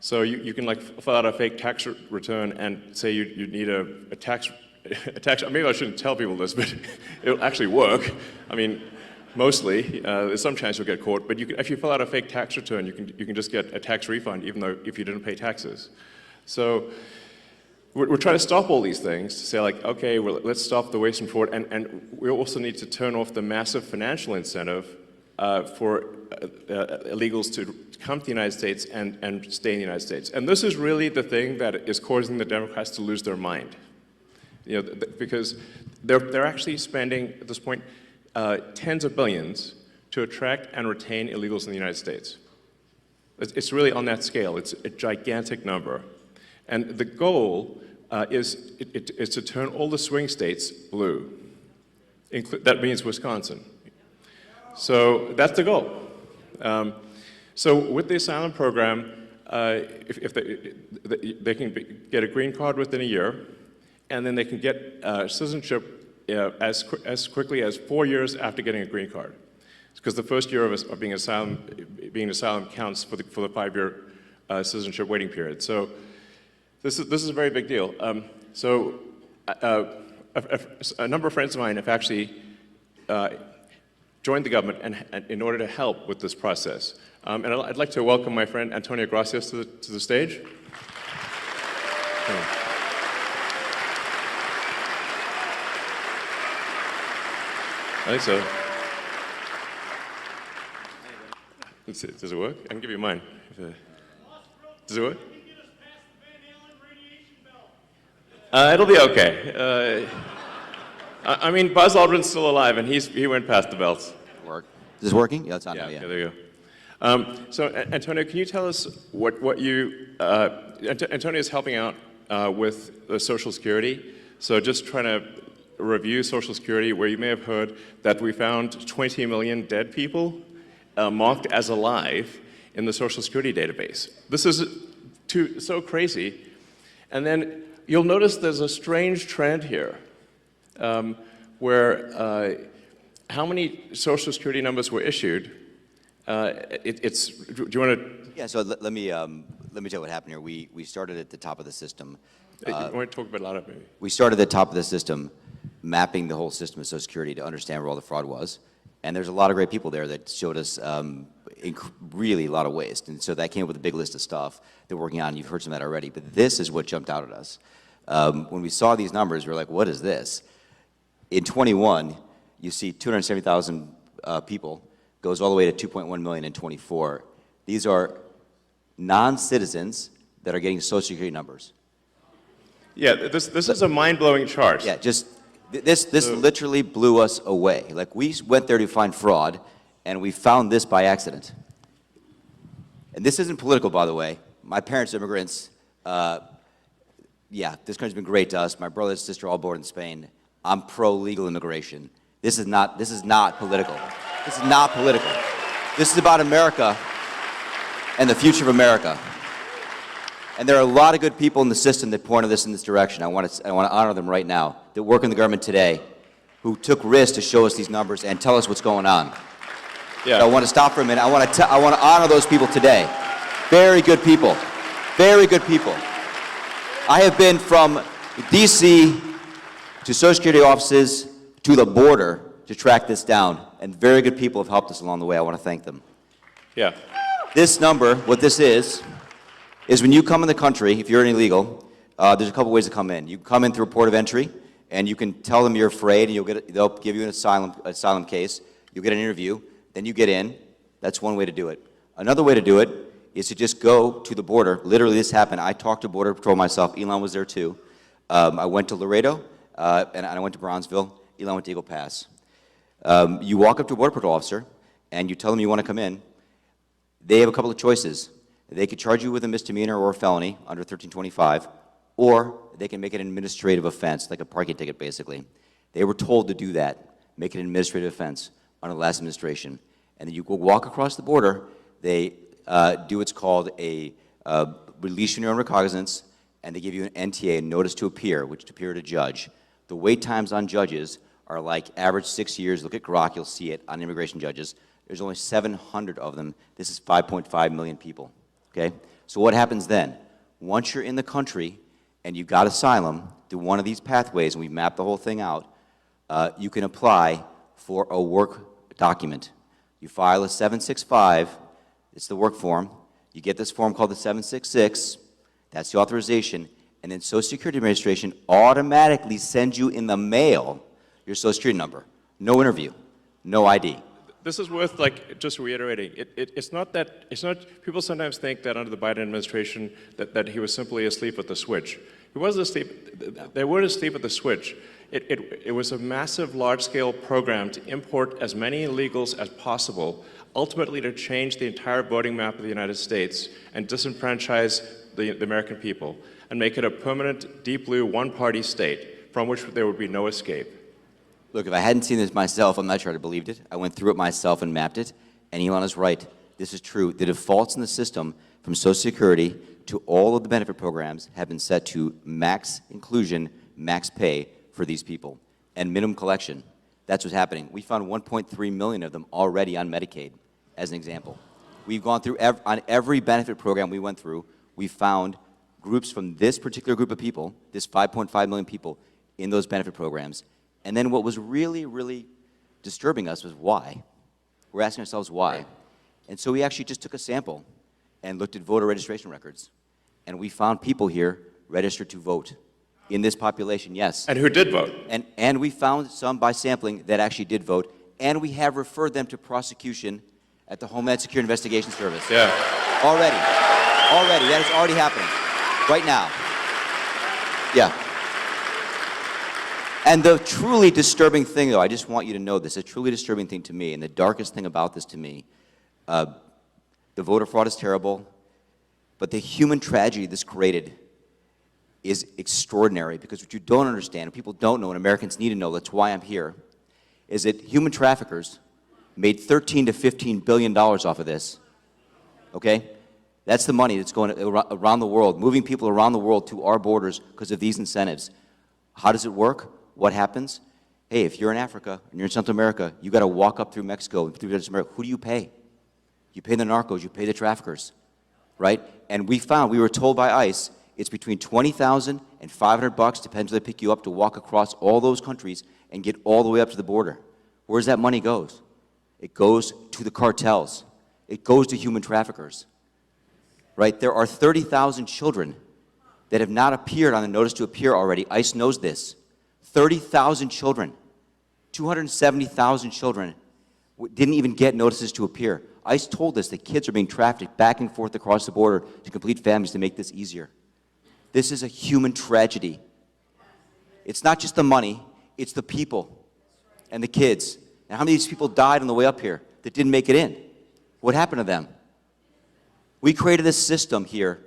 So you can like fill out a fake tax return and say you need a tax, maybe I shouldn't tell people this, but it'll actually work. I mean, mostly, there's some chance you'll get caught, but if you fill out a fake tax return, you can just get a tax refund even though if you didn't pay taxes. So we're trying to stop all these things, to say like, okay, well, let's stop the waste and fraud, and we also need to turn off the massive financial incentive for illegals to come to the United States and stay in the United States. And this is really the thing that is causing the Democrats to lose their mind. You know, because they're actually spending, at this point, tens of billions to attract and retain illegals in the United States. It's really on that scale. It's a gigantic number. And the goal is to turn all the swing states blue. That means Wisconsin. So that's the goal. So with the asylum program, if they can get a green card within a year, and then they can get citizenship as quickly as 4 years after getting a green card. Because the first year of being an asylum counts for the 5-year citizenship waiting period. So this is a very big deal. So a number of friends of mine have actually joined the government and in order to help with this process. And I'd like to welcome my friend Antonio Gracias to the stage. I think so. Let's see, does it work? I can give you mine. Does it work? It'll be okay. I mean, Buzz Aldrin's still alive, and he went past the belts. Work. Is this working? Yeah, it's on now, Yeah, there you go. So, Antonio, can you tell us what you... Antonio is helping out with the Social Security. So just trying to review Social Security, where you may have heard that we found 20 million dead people marked as alive in the Social Security database. This is so crazy. And then you'll notice there's a strange trend here, where how many Social Security numbers were issued. Do you want to? Yeah. So let me tell you what happened here. We started at the top of the system. You want to talk about a lot of maybe? We started at the top of the system, mapping the whole system of Social Security to understand where all the fraud was. And there's a lot of great people there that showed us really a lot of waste. And so that came up with a big list of stuff that we're working on. You've heard some of that already. But this is what jumped out at us. When we saw these numbers, we were like, what is this? In 21, you see 270,000 people, goes all the way to 2.1 million in 24. These are non-citizens that are getting Social Security numbers. Yeah, this is a mind-blowing chart. Yeah, just this literally blew us away. Like, we went there to find fraud, and we found this by accident. And this isn't political, by the way. My parents are immigrants. Yeah, this country's been great to us. My brother and sister all born in Spain. I'm pro-legal immigration. This is not political. This is not political. This is about America and the future of America. And there are a lot of good people in the system that pointed this in this direction. I want to honor them right now, that work in the government today, who took risks to show us these numbers and tell us what's going on. Yeah. So I want to stop for a minute. I want to honor those people today. Very good people. Very good people. I have been from D.C. to Social Security offices to the border to track this down, and very good people have helped us along the way. I want to thank them. Yeah. This number, what this is when you come in the country, if you're an illegal, there's a couple ways to come in. You can come in through a port of entry, and you can tell them you're afraid, and they'll give you an asylum case. You'll get an interview, then you get in. That's one way to do it. Another way to do it is to just go to the border. Literally, this happened. I talked to Border Patrol myself. Elon was there too. I went to Laredo, and I went to Bronzeville. Elon went to Eagle Pass. You walk up to a Border Patrol officer, and you tell them you want to come in. They have a couple of choices. They could charge you with a misdemeanor or a felony under 1325, or they can make it an administrative offense, like a parking ticket, basically. They were told to do that, make it an administrative offense under the last administration. And then you go walk across the border, they do what's called a release your own recognizance, and they give you an NTA, a notice to appear, which to appear at a judge. The wait times on judges are like average 6 years. Look at Grok, you'll see it on immigration judges. There's only 700 of them. This is 5.5 million people, okay? So what happens then? Once you're in the country and you got asylum through one of these pathways, and we've mapped the whole thing out, you can apply for a work document. You file a 765, it's the work form. You get this form called the 766, that's the authorization, and then Social Security Administration automatically sends you in the mail your Social Security number. No interview, no ID. This is worth just reiterating. It's not, people sometimes think that under the Biden administration that he was simply asleep at the switch. He wasn't asleep, they weren't asleep at the switch. It was a massive, large-scale program to import as many illegals as possible, ultimately to change the entire voting map of the United States and disenfranchise the American people and make it a permanent, deep blue, one-party state from which there would be no escape. Look, if I hadn't seen this myself, I'm not sure I'd have believed it. I went through it myself and mapped it, and Elon is right. This is true. The defaults in the system from Social Security to all of the benefit programs have been set to max inclusion, max pay for these people, and minimum collection. That's what's happening. We found 1.3 million of them already on Medicaid, as an example. We've gone through, on every benefit program we went through, we found groups from this particular group of people, this 5.5 million people, in those benefit programs. And then what was really, really disturbing us was why. We're asking ourselves why. And so we actually just took a sample and looked at voter registration records. And we found people here registered to vote in this population, yes. And who did vote. And we found some by sampling that actually did vote. And we have referred them to prosecution at the Homeland Security Investigation Service. Yeah. Already. That is already happening. Right now. Yeah. And the truly disturbing thing, though, I just want you to know this, a truly disturbing thing to me, and the darkest thing about this to me, the voter fraud is terrible, but the human tragedy this created is extraordinary, because what you don't understand, and people don't know, and Americans need to know, that's why I'm here, is that human traffickers made $13 to $15 billion off of this, okay? That's the money that's going around the world, moving people around the world to our borders because of these incentives. How does it work? What happens? Hey, if you're in Africa and you're in Central America, you got to walk up through Mexico, through Central America. Who do you pay? You pay the narcos, you pay the traffickers, right? And we were told by ICE, it's between $20,000 and $500, depends where they pick you up, to walk across all those countries and get all the way up to the border. Where's that money goes? It goes to the cartels. It goes to human traffickers, right? There are 30,000 children that have not appeared on the notice to appear already. ICE knows this. 30,000 children, 270,000 children didn't even get notices to appear. ICE told us that kids are being trafficked back and forth across the border to complete families to make this easier. This is a human tragedy. It's not just the money, it's the people and the kids. And how many of these people died on the way up here that didn't make it in? What happened to them? We created this system here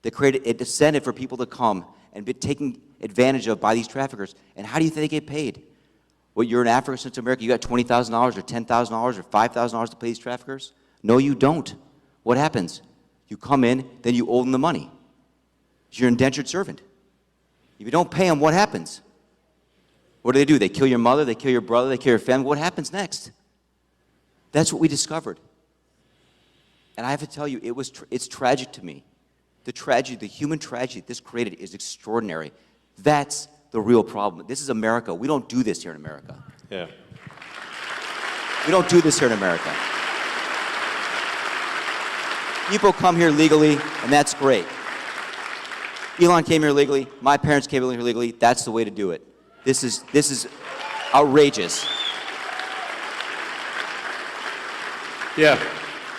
that created a incentive for people to come and be taken advantage of by these traffickers. And how do you think they get paid? What, you're in Africa, Central America, you got $20,000 or $10,000 or $5,000 to pay these traffickers? No, you don't. What happens? You come in, then you owe them the money. You're an indentured servant. If you don't pay them, what happens? What do? They kill your mother, they kill your brother, they kill your family. What happens next? That's what we discovered. And I have to tell you, it's tragic to me. The tragedy, the human tragedy this created is extraordinary. That's the real problem. This is America. We don't do this here in America. Yeah. We don't do this here in America. People come here legally, and that's great. Elon came here legally. My parents came here legally. That's the way to do it. This is outrageous. Yeah,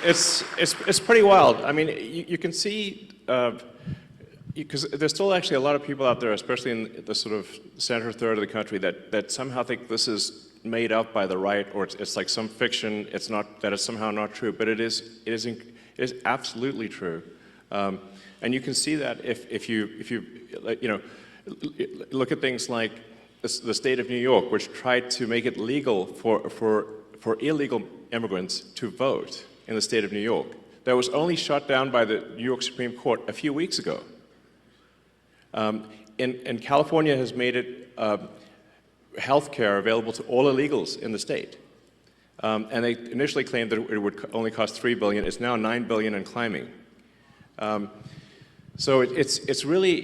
it's pretty wild. I mean, you can see, because there's still actually a lot of people out there, especially in the sort of center third of the country, that somehow think this is made up by the right, or it's like some fiction. It's not that it's somehow not true, but it is absolutely true. And you can see that if you look at things like the state of New York, which tried to make it legal for illegal immigrants to vote in the state of New York. That was only shot down by the New York Supreme Court a few weeks ago. And California has made it health care available to all illegals in the state. And they initially claimed that it would only cost $3 billion. It's now $9 billion and climbing. So it's really,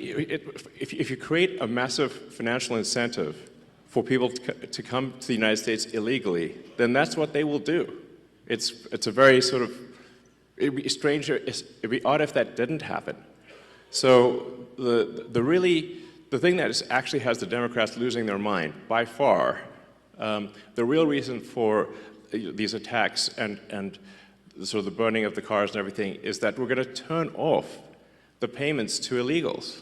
if you create a massive financial incentive for people to come to the United States illegally, then that's what they will do. It's a very sort of, it'd be strange, it'd be odd if that didn't happen. So the thing that actually has the Democrats losing their mind, by far, the real reason for these attacks and sort of the burning of the cars and everything is that we're going to turn off the payments to illegals.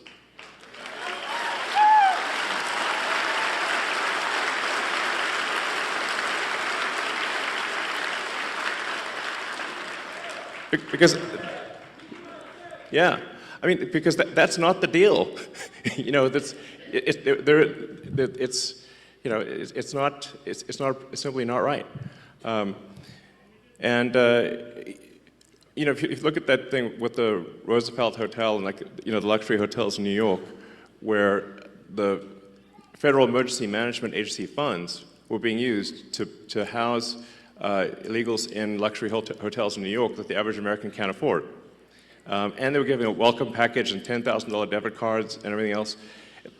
Because, yeah, I mean, because that's not the deal. You know, it's simply not right. You know, if you look at that thing with the Roosevelt Hotel and the luxury hotels in New York, where the Federal Emergency Management Agency funds were being used to house illegals in luxury hotels in New York that the average American can't afford. And they were giving a welcome package and $10,000 debit cards and everything else.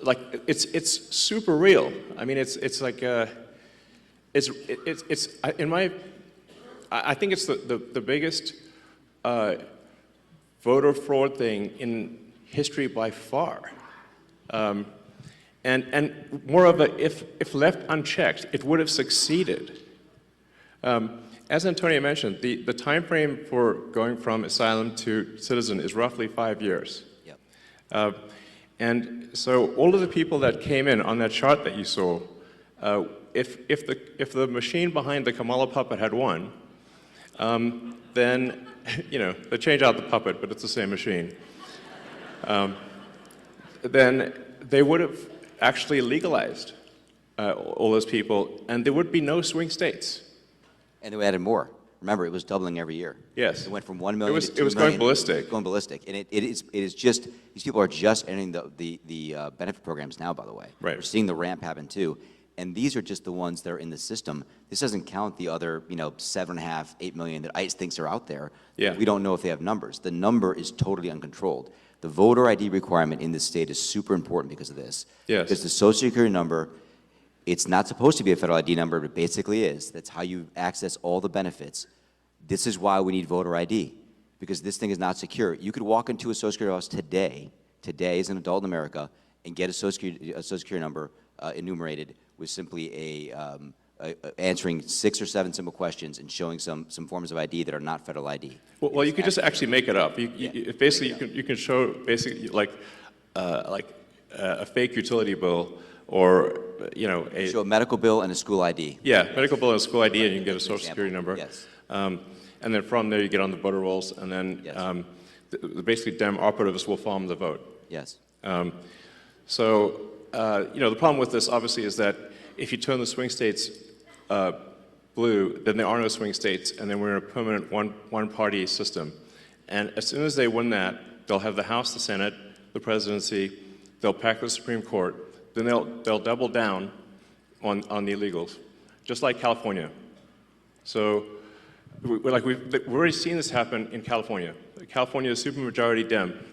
Like, it's super real. I mean, it's like, I think it's the biggest voter fraud thing in history by far. And moreover, if left unchecked, it would have succeeded. As Antonio mentioned, the time frame for going from asylum to citizen is roughly 5 years. Yep. And so all of the people that came in on that chart that you saw, if the machine behind the Kamala puppet had won, then, you know, they change out the puppet, but it's the same machine. Then they would have actually legalized all those people, and there would be no swing states. And they added more. Remember, it was doubling every year. Yes. It went from 1 million to 2 It was million. going ballistic. Going ballistic. And it is just, these people are just entering the benefit programs now, by the way. Right. We're seeing the ramp happen too. And these are just the ones that are in the system. This doesn't count the other, 7.5, 8 million that ICE thinks are out there. Yeah. We don't know if they have numbers. The number is totally uncontrolled. The voter ID requirement in this state is super important because of this. Yes. Because the Social Security number, it's not supposed to be a federal ID number, but it basically is. That's how you access all the benefits. This is why we need voter ID, because this thing is not secure. You could walk into a Social Security office today as an adult in America, and get a Social Security number enumerated with simply answering 6 or 7 simple questions and showing some forms of ID that are not federal ID. Well, you could just actually make it up. Basically, you can show basically like a fake utility bill, or Show a medical bill and a school ID. Yeah, medical bill and a school ID, and you can get a Social Security number. Yes. And then from there you get on the voter rolls, and then Yes. basically Dem operatives will farm the vote. Yes. The problem with this obviously is that if you turn the swing states blue, then there are no swing states, and then we're in a permanent one-party system. And as soon as they win that, they'll have the House, the Senate, the presidency, they'll pack the Supreme Court, then they'll double down on the illegals, just like California. So, we've already seen this happen in California. California is supermajority Dem.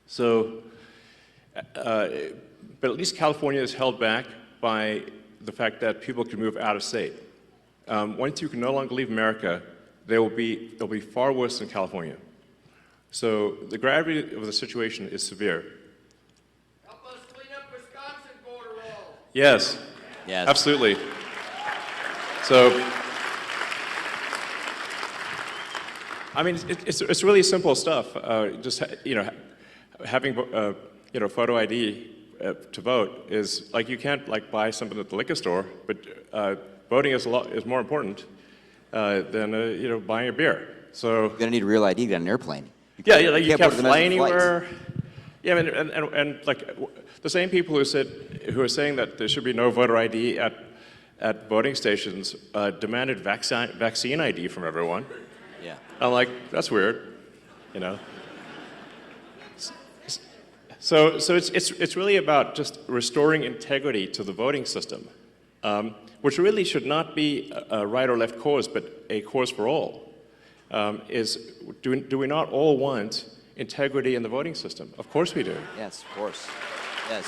So, but at least California is held back by the fact that people can move out of state. Once you can no longer leave America, they'll be far worse than California. So the gravity of the situation is severe. Help us clean up Wisconsin border wall. Yes. Yes. Absolutely. So, I mean, it's really simple stuff. Just having photo ID to vote is like you can't buy something at the liquor store, but voting is more important than buying a beer. So You're gonna need a real ID to get on an airplane. you can't book the fly domestic flights. anywhere. Yeah, I mean, and the same people who are saying that there should be no voter ID at voting stations demanded vaccine ID from everyone. Yeah. I'm like, that's weird, So it's really about just restoring integrity to the voting system, which really should not be a right or left cause, but a cause for all. Do we not all want integrity in the voting system? Of course we do. Yes, of course. Yes.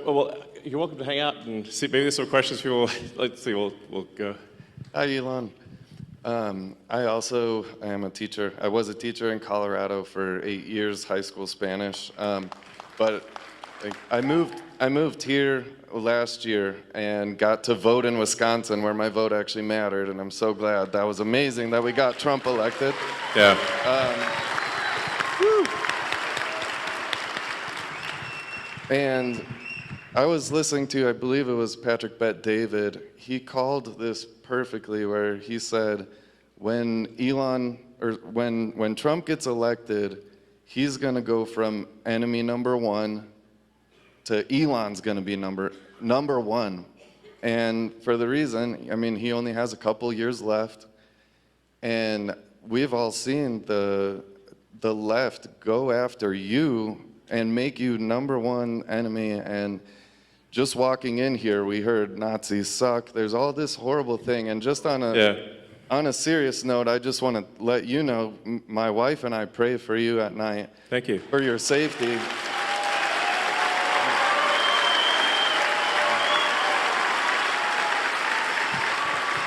Well, you're welcome to hang out and see. Maybe there's some questions people. Let's see. We'll go. Hi, Elon. I also am a teacher. I was a teacher in Colorado for 8 years, high school Spanish. But I moved here last year and got to vote in Wisconsin, where my vote actually mattered, and I'm so glad. That was amazing that we got Trump elected. Yeah. And I was listening to, I believe it was Patrick Bet-David. He called this perfectly, where he said, when Trump gets elected, he's going to go from enemy number one to Elon's going to be number one. And for the reason, I mean, he only has a couple years left. And we've all seen the left go after you and make you number one enemy. And just walking in here, we heard Nazis suck. There's all this horrible thing. And just on a serious note, I just want to let you know, my wife and I pray for you at night. Thank you. For your safety.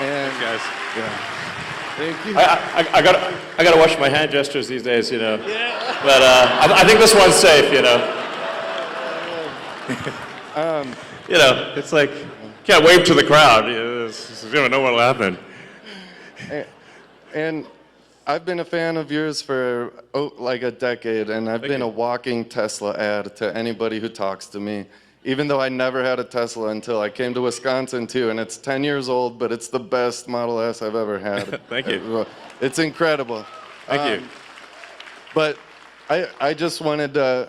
And Thanks, guys. yeah. Thank you. I gotta watch my hand gestures these days, Yeah. But I think this one's safe, It's like can't wave to the crowd. You don't know what'll happen. And I've been a fan of yours for like a decade, and I've been a walking Tesla ad to anybody who talks to me. Even though I never had a Tesla until I came to Wisconsin too, and it's 10 years old, but it's the best Model S I've ever had. Thank you. It's incredible. Thank you. But I just wanted to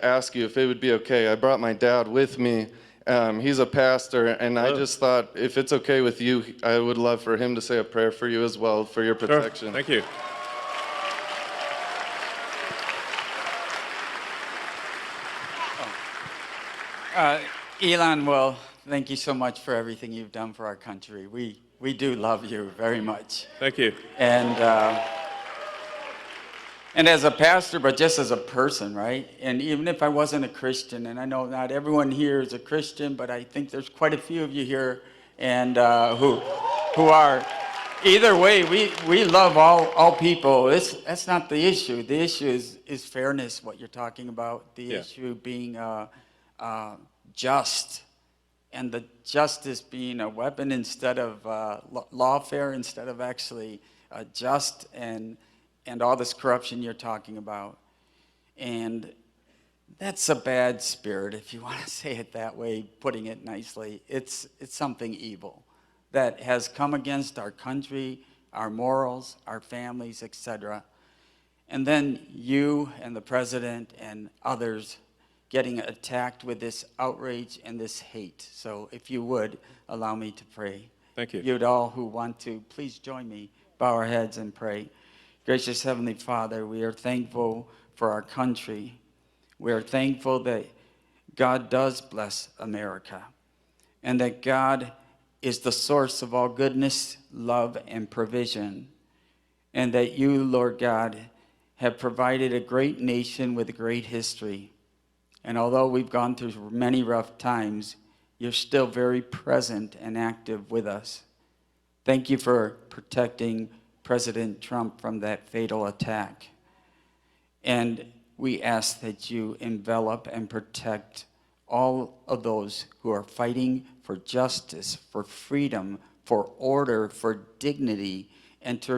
ask you if it would be okay. I brought my dad with me. He's a pastor, and I just thought if it's okay with you, I would love for him to say a prayer for you as well, for your protection. Sure. Thank you. Elon, well, thank you so much for everything you've done for our country. We do love you very much. Thank you. And as a pastor, but just as a person, right? And even if I wasn't a Christian, and I know not everyone here is a Christian, but I think there's quite a few of you here and who are. Either way, we love all people. That's not the issue. The issue is fairness, what you're talking about. The issue being just, and the justice being a weapon instead of lawfare, instead of actually just, and all this corruption you're talking about. And that's a bad spirit, if you want to say it that way, putting it nicely. It's something evil that has come against our country, our morals, our families, etc. And then you and the president and others getting attacked with this outrage and this hate. So if you would, allow me to pray. Thank you. You'd all who want to, please join me, bow our heads and pray. Gracious Heavenly Father, we are thankful for our country. We are thankful that God does bless America and that God is the source of all goodness, love, and provision, and that you, Lord God, have provided a great nation with a great history. And although we've gone through many rough times, you're still very present and active with us. Thank you for protecting President Trump from that fatal attack. And we ask that you envelop and protect all of those who are fighting for justice, for freedom, for order, for dignity, and to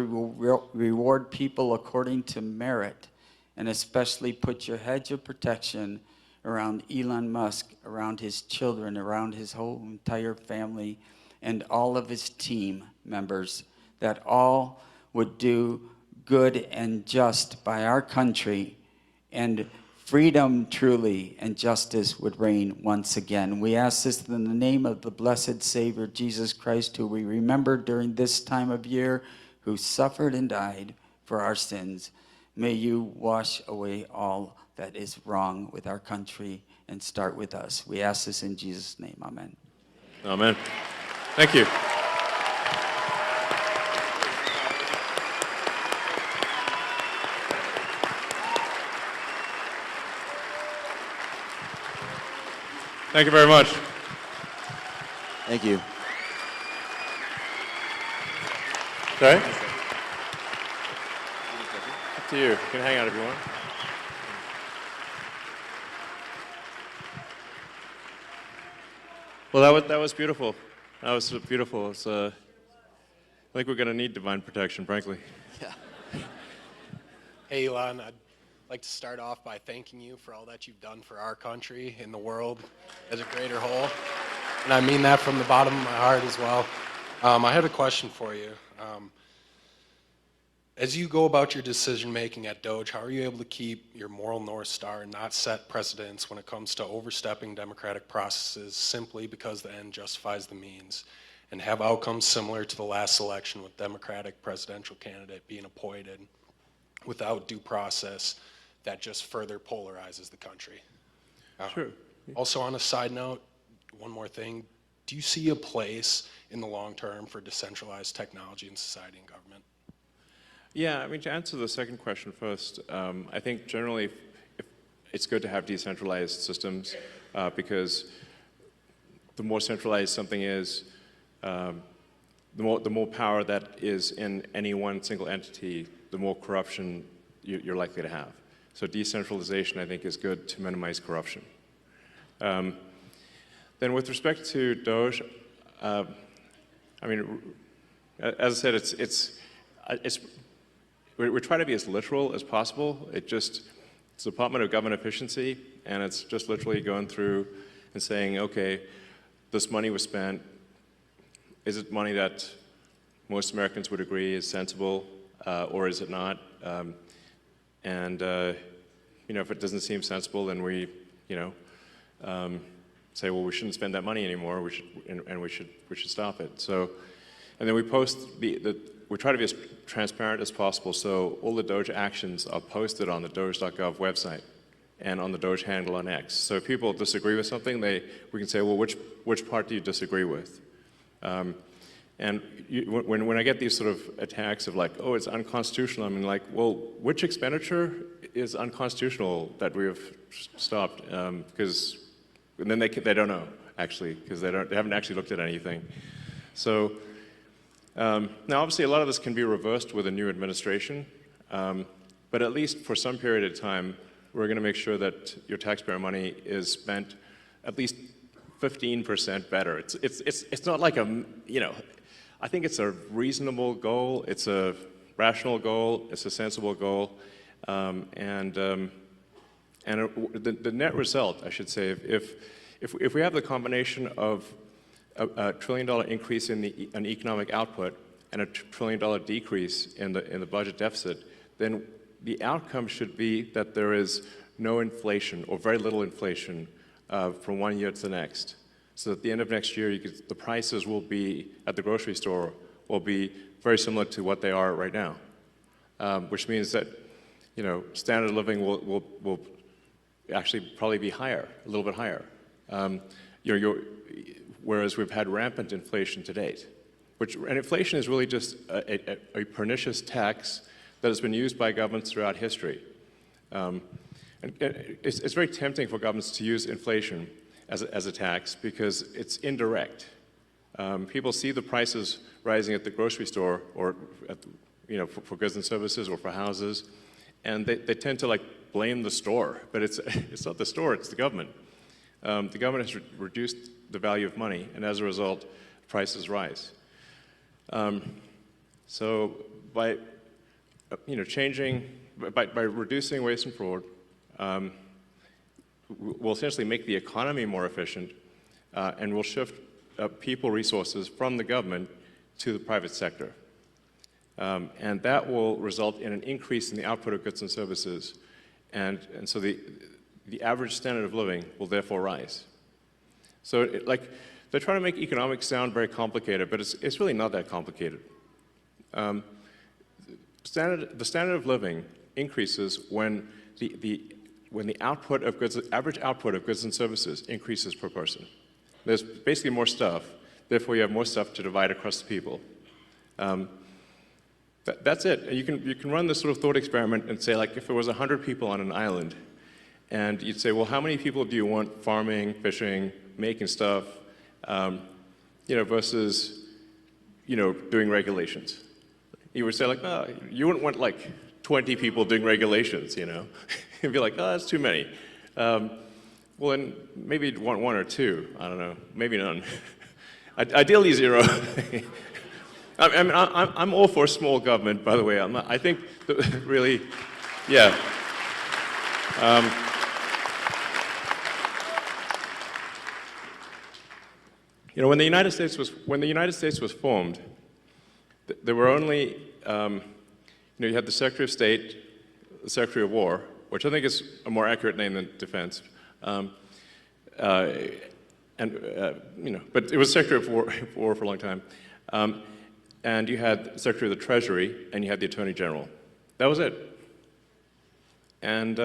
reward people according to merit, and especially put your hedge of protection around Elon Musk, around his children, around his whole entire family, and all of his team members, that all would do good and just by our country, and freedom truly and justice would reign once again. We ask this in the name of the blessed Savior, Jesus Christ, who we remember during this time of year, who suffered and died for our sins. May you wash away all that is wrong with our country and start with us. We ask this in Jesus' name. Amen. Amen. Thank you. Thank you very much. Thank you. Sorry? Up to you. You can hang out if you want. Well, that was beautiful. That was beautiful. It's, I think we're going to need divine protection, frankly. Hey, Elon, I'd like to start off by thanking you for all that you've done for our country and the world as a greater whole. And I mean that from the bottom of my heart as well. I had a question for you. As you go about your decision-making at Doge, how are you able to keep your moral North Star and not set precedents when it comes to overstepping democratic processes simply because the end justifies the means, and have outcomes similar to the last election with Democratic presidential candidate being appointed without due process that just further polarizes the country? Sure. Also, on a side note, one more thing. Do you see a place in the long term for decentralized technology in society and government? Yeah, I mean, to answer the second question first, I think generally it's good to have decentralized systems because the more centralized something is, the more power that is in any one single entity, the more corruption you're likely to have. So decentralization, I think, is good to minimize corruption. Then with respect to Doge, I mean, as I said, we're trying to be as literal as possible. It's the Department of Government Efficiency, and it's just literally going through and saying, okay, this money was spent. Is it money that most Americans would agree is sensible, or is it not? You know, if it doesn't seem sensible, then we, say, well, we shouldn't spend that money anymore. We should stop it. So, and then we post we try to be as transparent as possible. So all the Doge actions are posted on the Doge.gov website and on the Doge handle on X. So if people disagree with something, we can say, well, which part do you disagree with? And when I get these sort of attacks of like, oh, it's unconstitutional, I mean, like, well, which expenditure is unconstitutional that we have stopped? Because and then they don't know, actually, because they haven't actually looked at anything. So now, obviously, a lot of this can be reversed with a new administration, but at least for some period of time, we're going to make sure that your taxpayer money is spent at least 15% better. It's not like I think it's a reasonable goal, it's a rational goal, it's a sensible goal, and the net result, I should say, if we have the combination of a $1 trillion increase in economic output and a $1 trillion decrease in the budget deficit, then the outcome should be that there is no inflation or very little inflation from one year to the next. So at the end of next year, the prices will be, at the grocery store, will be very similar to what they are right now, which means that, standard of living will actually probably be higher, a little bit higher. Whereas we've had rampant inflation to date, and inflation is really just a pernicious tax that has been used by governments throughout history. And it's very tempting for governments to use inflation as a tax because it's indirect. People see the prices rising at the grocery store or for goods and services or for houses, and they tend to blame the store, but it's not the store, it's the government. The government has reduced the value of money, and as a result, prices rise. So by by reducing waste and fraud, we'll essentially make the economy more efficient, and we'll shift people resources from the government to the private sector. And that will result in an increase in the output of goods and services, and so the average standard of living will therefore rise. So they're trying to make economics sound very complicated, but it's really not that complicated. The standard of living increases when the output of goods, average output of goods and services increases per person. There's basically more stuff, therefore you have more stuff to divide across the people. That's it. You can run this sort of thought experiment and say, if there was 100 people on an island, and you'd say, well, how many people do you want farming, fishing, making stuff, versus, doing regulations? You would say, oh, you wouldn't want 20 people doing regulations, You'd be like, oh, that's too many. Well, then maybe you'd want one or two. I don't know, maybe none. Ideally, zero. I'm all for small government, by the way. I think that really, yeah. When the United States was formed, there were only, you had the Secretary of State, the Secretary of War, which I think is a more accurate name than defense, but it was Secretary of War for a long time. And you had the Secretary of the Treasury, and you had the Attorney General. That was it. And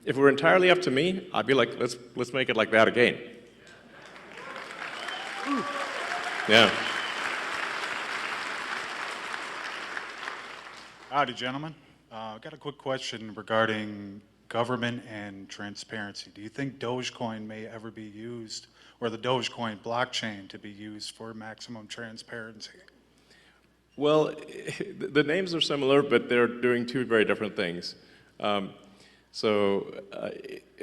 if it were entirely up to me, I'd be like, let's make it like that again. Yeah. Howdy, gentlemen. I've got a quick question regarding government and transparency. Do you think Dogecoin may ever be used, or the Dogecoin blockchain to be used for maximum transparency? Well, the names are similar, but they're doing two very different things. In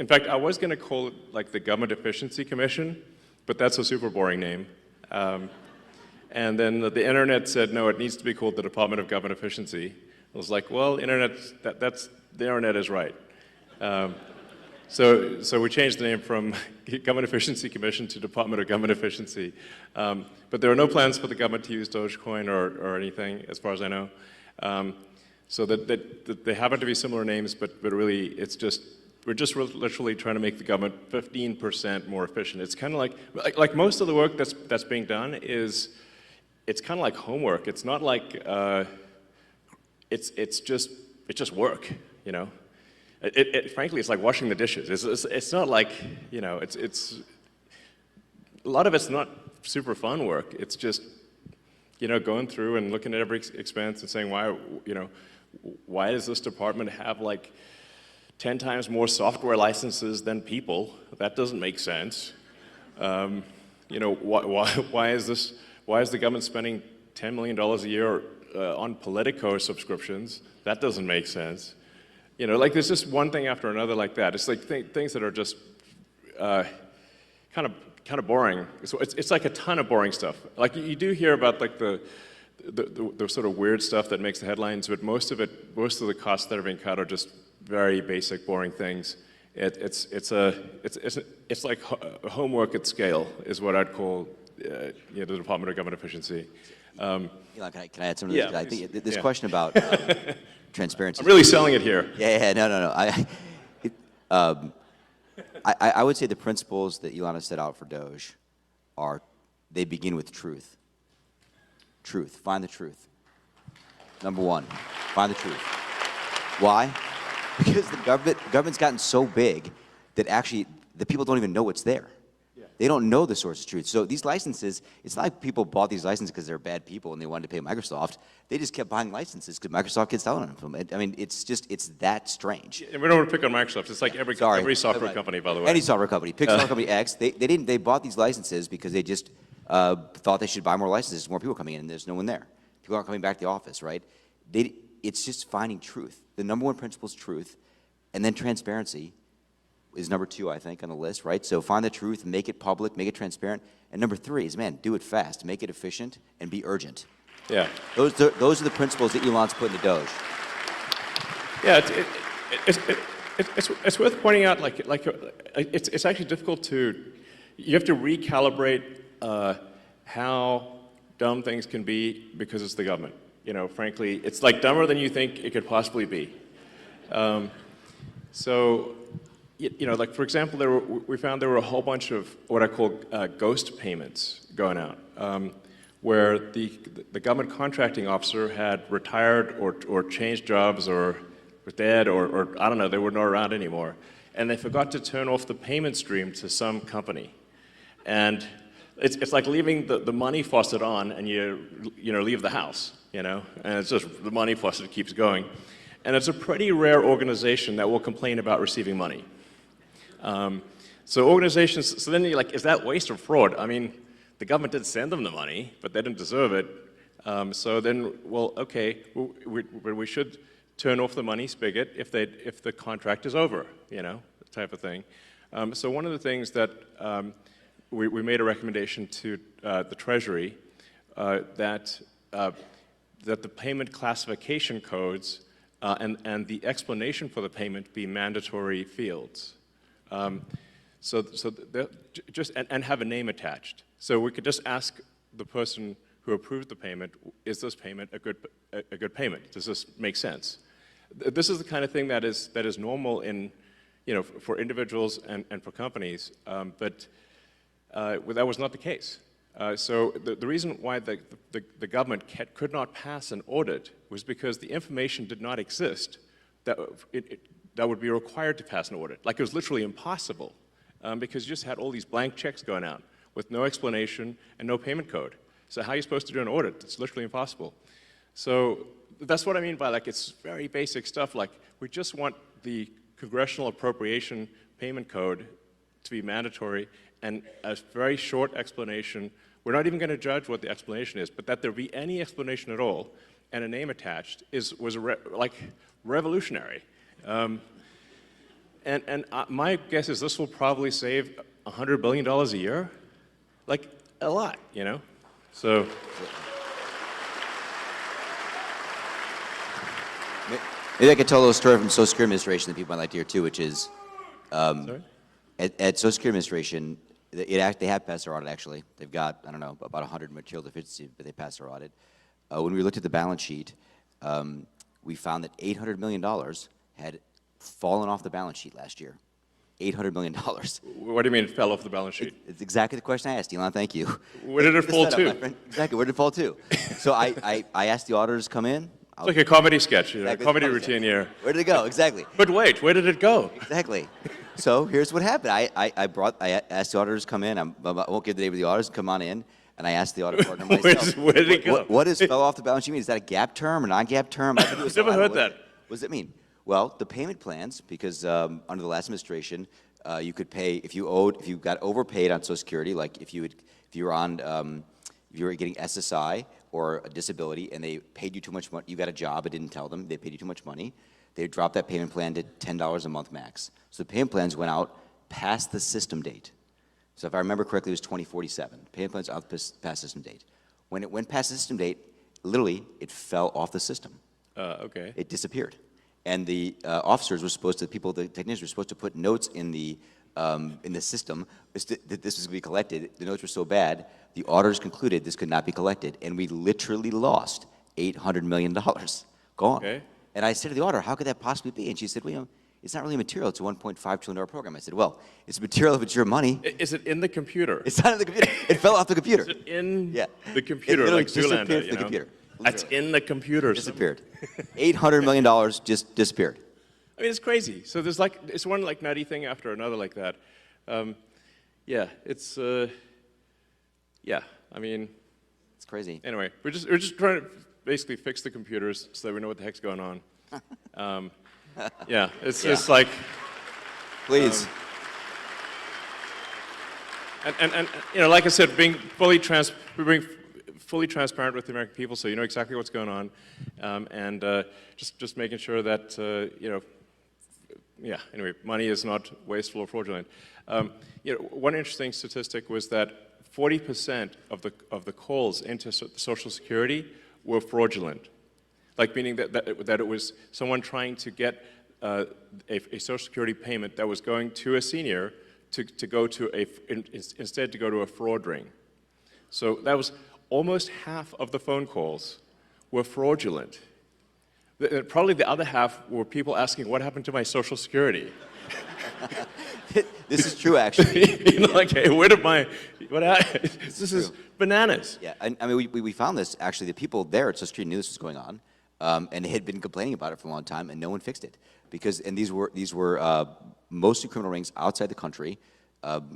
fact, I was going to call it the Government Efficiency Commission, but that's a super boring name. And then the internet said, no, it needs to be called the Department of Government Efficiency. I was like, well, the internet is right. So we changed the name from Government Efficiency Commission to Department of Government Efficiency. But there are no plans for the government to use Dogecoin or anything, as far as I know. So that they happen to be similar names, but really we're just literally trying to make the government 15% more efficient. It's kind of like most of the work that's being done it's kind of like homework. It's not like it's just work, frankly, it's like washing the dishes. It's not like, it's a lot of it's not super fun work. It's just, going through and looking at every expense and saying, why does this department have 10 times more software licenses than people? That doesn't make sense. Why is the government spending $10 million a year on Politico subscriptions? That doesn't make sense. There's just one thing after another like that. It's things that are just kind of boring. So it's like a ton of boring stuff. You do hear about the sort of weird stuff that makes the headlines, but most of the costs that are being cut are just very basic, boring things. It's like homework at scale is what I'd call the Department of Government Efficiency. Elon, can I add something to this? Yeah, I think please. this Yeah. question about transparency. I'm really selling it here. Yeah, no. I would say the principles that Elon has set out for Doge they begin with truth. Truth. Find the truth. Number one, find the truth. Why? Because the government's gotten so big that actually the people don't even know what's there. They don't know the source of truth. So these licenses, it's not like people bought these licenses because they're bad people and they wanted to pay Microsoft. They just kept buying licenses because Microsoft kept selling them to them. I mean, it's that strange. And we don't want to pick on Microsoft. It's like every software company, by the way. Any software company. Pick software company X. They bought these licenses because they just thought they should buy more licenses. More people coming in and there's no one there. People aren't coming back to the office, right? It's just finding truth. The number one principle is truth, and then transparency is number 2, I think, on the list, right? So find the truth, make it public, make it transparent. And number 3 is, man, do it fast, make it efficient, and be urgent. Yeah. Those are the principles that Elon's put in the Doge. Yeah, it's worth pointing out, it's actually difficult you have to recalibrate how dumb things can be because it's the government. You know, frankly, it's like dumber than you think it could possibly be. So, you know, like for example, we found there were a whole bunch of what I call ghost payments going out, where the government contracting officer had retired or changed jobs or was dead or I don't know, they were not around anymore, and they forgot to turn off the payment stream to some company, and it's like leaving the money faucet on and you leave the house, you know, and it's just the money faucet keeps going, and it's a pretty rare organization that will complain about receiving money. So organizations, so then you're like, is that waste or fraud? I mean, the government did send them the money, but they didn't deserve it. So then, well, okay, we should turn off the money spigot if the contract is over, you know, type of thing. So one of the things that we made a recommendation to the Treasury that the payment classification codes and the explanation for the payment be mandatory fields. And have a name attached. So we could just ask the person who approved the payment, is this payment a good payment? Does this make sense? This is the kind of thing that is normal in, you know, for individuals and for companies, but that was not the case. So the reason why the government could not pass an audit was because the information did not exist that would be required to pass an audit. Like, it was literally impossible because you just had all these blank checks going out with no explanation and no payment code. So how are you supposed to do an audit? It's literally impossible. So that's what I mean by, like, it's very basic stuff. Like, we just want the congressional appropriation payment code to be mandatory and a very short explanation. We're not even going to judge what the explanation is, but that there be any explanation at all and a name attached was revolutionary. My guess is this will probably save $100 billion a year, like a lot, you know. So. Maybe I could tell a little story from Social Security Administration that people might like to hear too, which is at Social Security Administration, they have passed their audit actually. They've got, I don't know, about 100 material deficiencies, but they passed their audit. When we looked at the balance sheet, we found that $800 million had fallen off the balance sheet last year. $800 million. What do you mean it fell off the balance sheet? It's exactly the question I asked, Elon, thank you. Where did it fall to? Exactly, where did it fall to? So I asked the auditors to come in. It's like a comedy sketch, you know, Exactly, comedy routine here. Where did it go? Exactly. But wait, where did it go? Exactly. So here's what happened. I asked the auditors to come in. I won't give the name of the auditors. Come on in. And I asked the audit partner myself. Where did it go? What does fell off the balance sheet mean? Is that a gap term or non-gap term? I've never heard that. What does it mean? Well, the payment plans, because under the last administration, you could pay if you got overpaid on Social Security, like if you were getting SSI or a disability and they paid you too much money, you got a job, it didn't tell them, they paid you too much money, they dropped that payment plan to $10 a month max. So the payment plans went out past the system date. So if I remember correctly, it was 2047. Payment plans out past system date. When it went past the system date, literally, it fell off the system. Okay. It disappeared. And the officers were supposed to, the technicians were supposed to put notes in the in the system that this was going to be collected. The notes were so bad, the auditors concluded this could not be collected, and we literally lost $800 million. Gone. Okay. And I said to the auditor, how could that possibly be? And she said, well, you know, it's not really material. It's a $1.5 trillion program. I said, well, it's material if it's your money. Is it in the computer? It's not in the computer. It fell off the computer. Is it in Yeah. the computer, It literally like Zoolander, disappeared you from the know? computer. That's in the computer. Disappeared. $800 million just disappeared. I mean, it's crazy. So there's like, it's one like nutty thing after another like that. Yeah, it's, yeah, I mean. It's crazy. Anyway, we're just trying to basically fix the computers so that we know what the heck's going on. Yeah, it's just like. Please. And you know, like I said, being fully transparent with the American people, so you know exactly what's going on, and just making sure that you know, yeah. Anyway, money is not wasteful or fraudulent. You know, one interesting statistic was that 40% of the calls into Social Security were fraudulent, like meaning that it was someone trying to get a Social Security payment that was going to a senior to go to instead to go to a fraud ring. So that was almost half of the phone calls were fraudulent. Probably the other half were people asking, what happened to my Social Security? This is true, actually. You know, like, hey, where did my, this is bananas. Yeah, I mean, we found this, actually, the people there at Social Security knew this was going on, and they had been complaining about it for a long time, and no one fixed it. Because, and these were mostly criminal rings outside the country,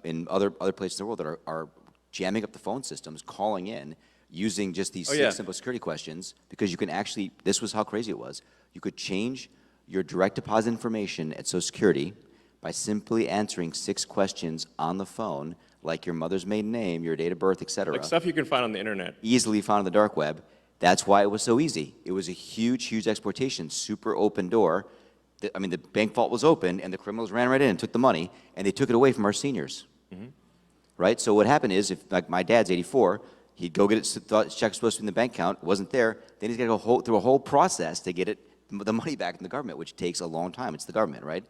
in other places in the world that are jamming up the phone systems, calling in, using just these six simple security questions, because you can actually, this was how crazy it was, you could change your direct deposit information at Social Security by simply answering 6 questions on the phone, like your mother's maiden name, your date of birth, etc. Like stuff you can find on the internet. Easily found on the dark web. That's why it was so easy. It was a huge, huge exploitation, super open door. I mean, the bank vault was open, and the criminals ran right in and took the money, and they took it away from our seniors. Mm-hmm. Right? So what happened is, if like my dad's 84, he'd go get it, thought his check was supposed to be in the bank account, wasn't there, then he's got to go through a whole process to get the money back in the government, which takes a long time. It's the government, right?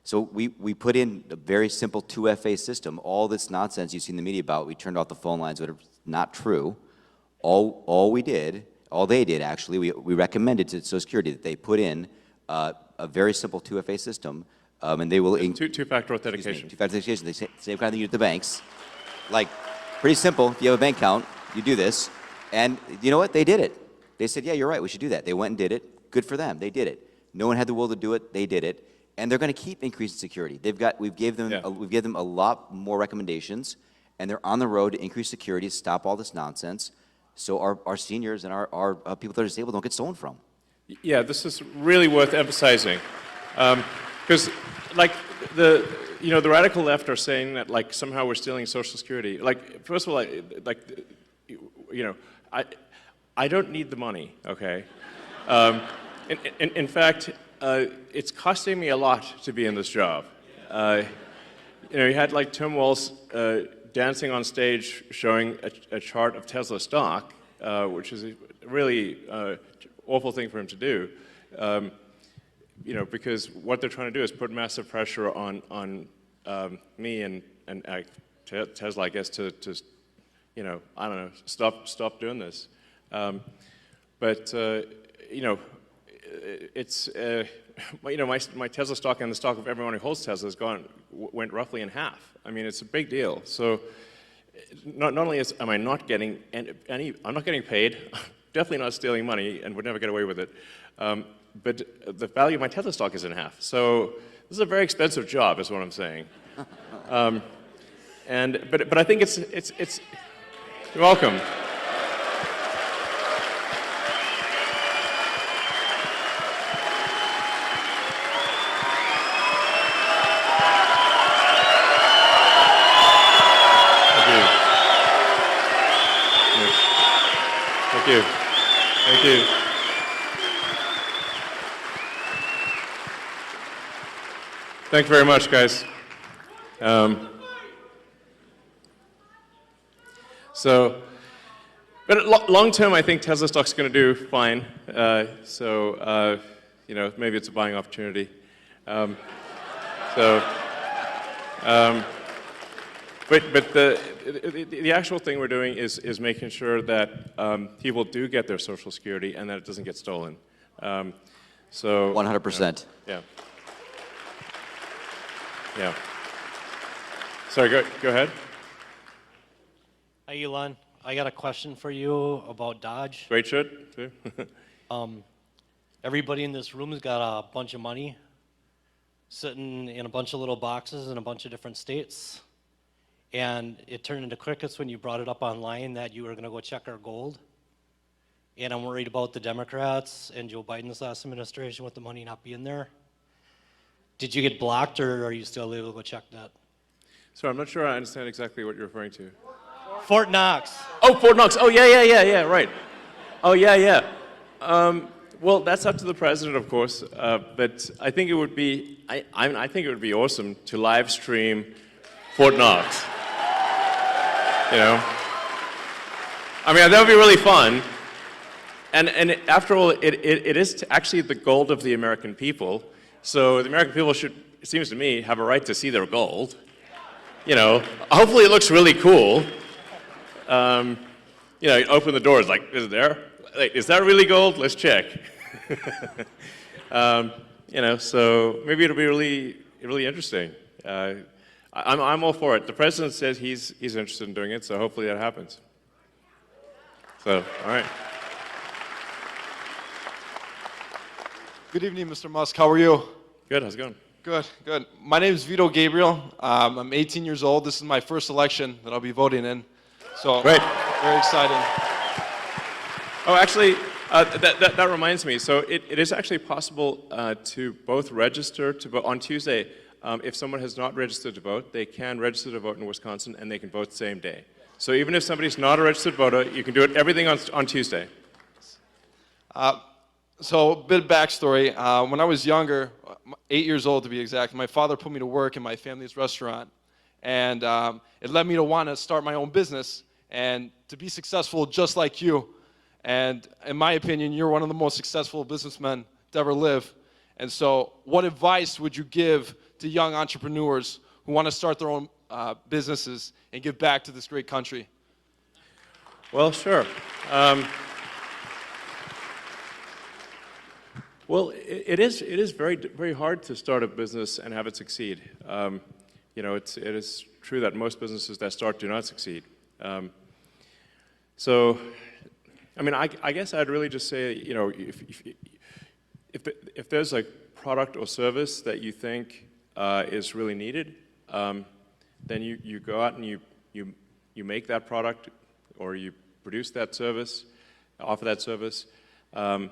So we put in a very simple 2FA system. All this nonsense you see in the media about, we turned off the phone lines, but it's not true. All they did actually, we recommended to Social Security that they put in a very simple 2FA system, and they will... Two-factor authentication. Two-factor authentication. They same kind of thing you do at the banks. Like, pretty simple. If you have a bank account, you do this. And you know what? They did it. They said, yeah, you're right, we should do that. They went and did it. Good for them. They did it. No one had the will to do it. They did it. And they're going to keep increasing security. We've given them a lot more recommendations, and they're on the road to increase security, stop all this nonsense, so our seniors and our people that are disabled don't get stolen from. Yeah, this is really worth emphasizing, because like the radical left are saying that like somehow we're stealing Social Security. Like, first of all, I don't need the money. Okay, in fact, it's costing me a lot to be in this job. You had like Tim Walz dancing on stage showing a chart of Tesla stock, which is a really awful thing for him to do, because what they're trying to do is put massive pressure on me and Tesla, I guess, to I don't know, stop doing this. But it's my Tesla stock and the stock of everyone who holds Tesla went roughly in half. I mean, it's a big deal. So not only am I not getting I'm not getting paid. Definitely not stealing money and would never get away with it. But the value of my Tesla stock is in half. So this is a very expensive job, is what I'm saying. But I think it's you're welcome. Thank you. Thank you. Thank you very much, guys. But long term, I think Tesla stock's going to do fine. Maybe it's a buying opportunity. But the actual thing we're doing is making sure that people do get their Social Security and that it doesn't get stolen. So 100%. Yeah. Yeah. Sorry, go ahead. Hi, Elon. I got a question for you about Dodge. Great shirt, too. Everybody in this room has got a bunch of money sitting in a bunch of little boxes in a bunch of different states. And it turned into crickets when you brought it up online that you were going to go check our gold. And I'm worried about the Democrats and Joe Biden's last administration with the money not being there. Did you get blocked, or are you still able to go check that? Sorry, I'm not sure I understand exactly what you're referring to. Fort Knox. Oh, Fort Knox. Oh, yeah, right. Oh, yeah. Well, that's up to the president, of course. But I think it would be, I think it would be awesome to live stream Fort Knox. You know? I mean, that would be really fun. And after all, it is actually the gold of the American people. So the American people should, it seems to me, have a right to see their gold. You know, hopefully it looks really cool. You know, you open the doors, like, is it there? Like, is that really gold? Let's check. You know, so maybe it'll be really interesting. I'm all for it. The president says he's interested in doing it, so hopefully that happens. So, all right. Good evening, Mr. Musk. How are you? Good. How's it going? Good, good. My name is Vito Gabriel. I'm 18 years old. This is my first election that I'll be voting in. So, great. Very exciting. Oh, actually, that reminds me. So it is actually possible to both register to vote on Tuesday. If someone has not registered to vote, they can register to vote in Wisconsin, and they can vote the same day. So even if somebody's not a registered voter, you can do everything on Tuesday. So a bit of backstory. When I was younger, 8 years old to be exact, my father put me to work in my family's restaurant. And it led me to want to start my own business and to be successful just like you. And in my opinion, you're one of the most successful businessmen to ever live. And so what advice would you give to young entrepreneurs who want to start their own businesses and give back to this great country? Well, sure. Well, it is very hard to start a business and have it succeed. You know, it is true that most businesses that start do not succeed. So, I mean, I guess I'd really just say, you know, if there's a product or service that you think is really needed, then you go out and you make that product, or you produce that service, offer that service, and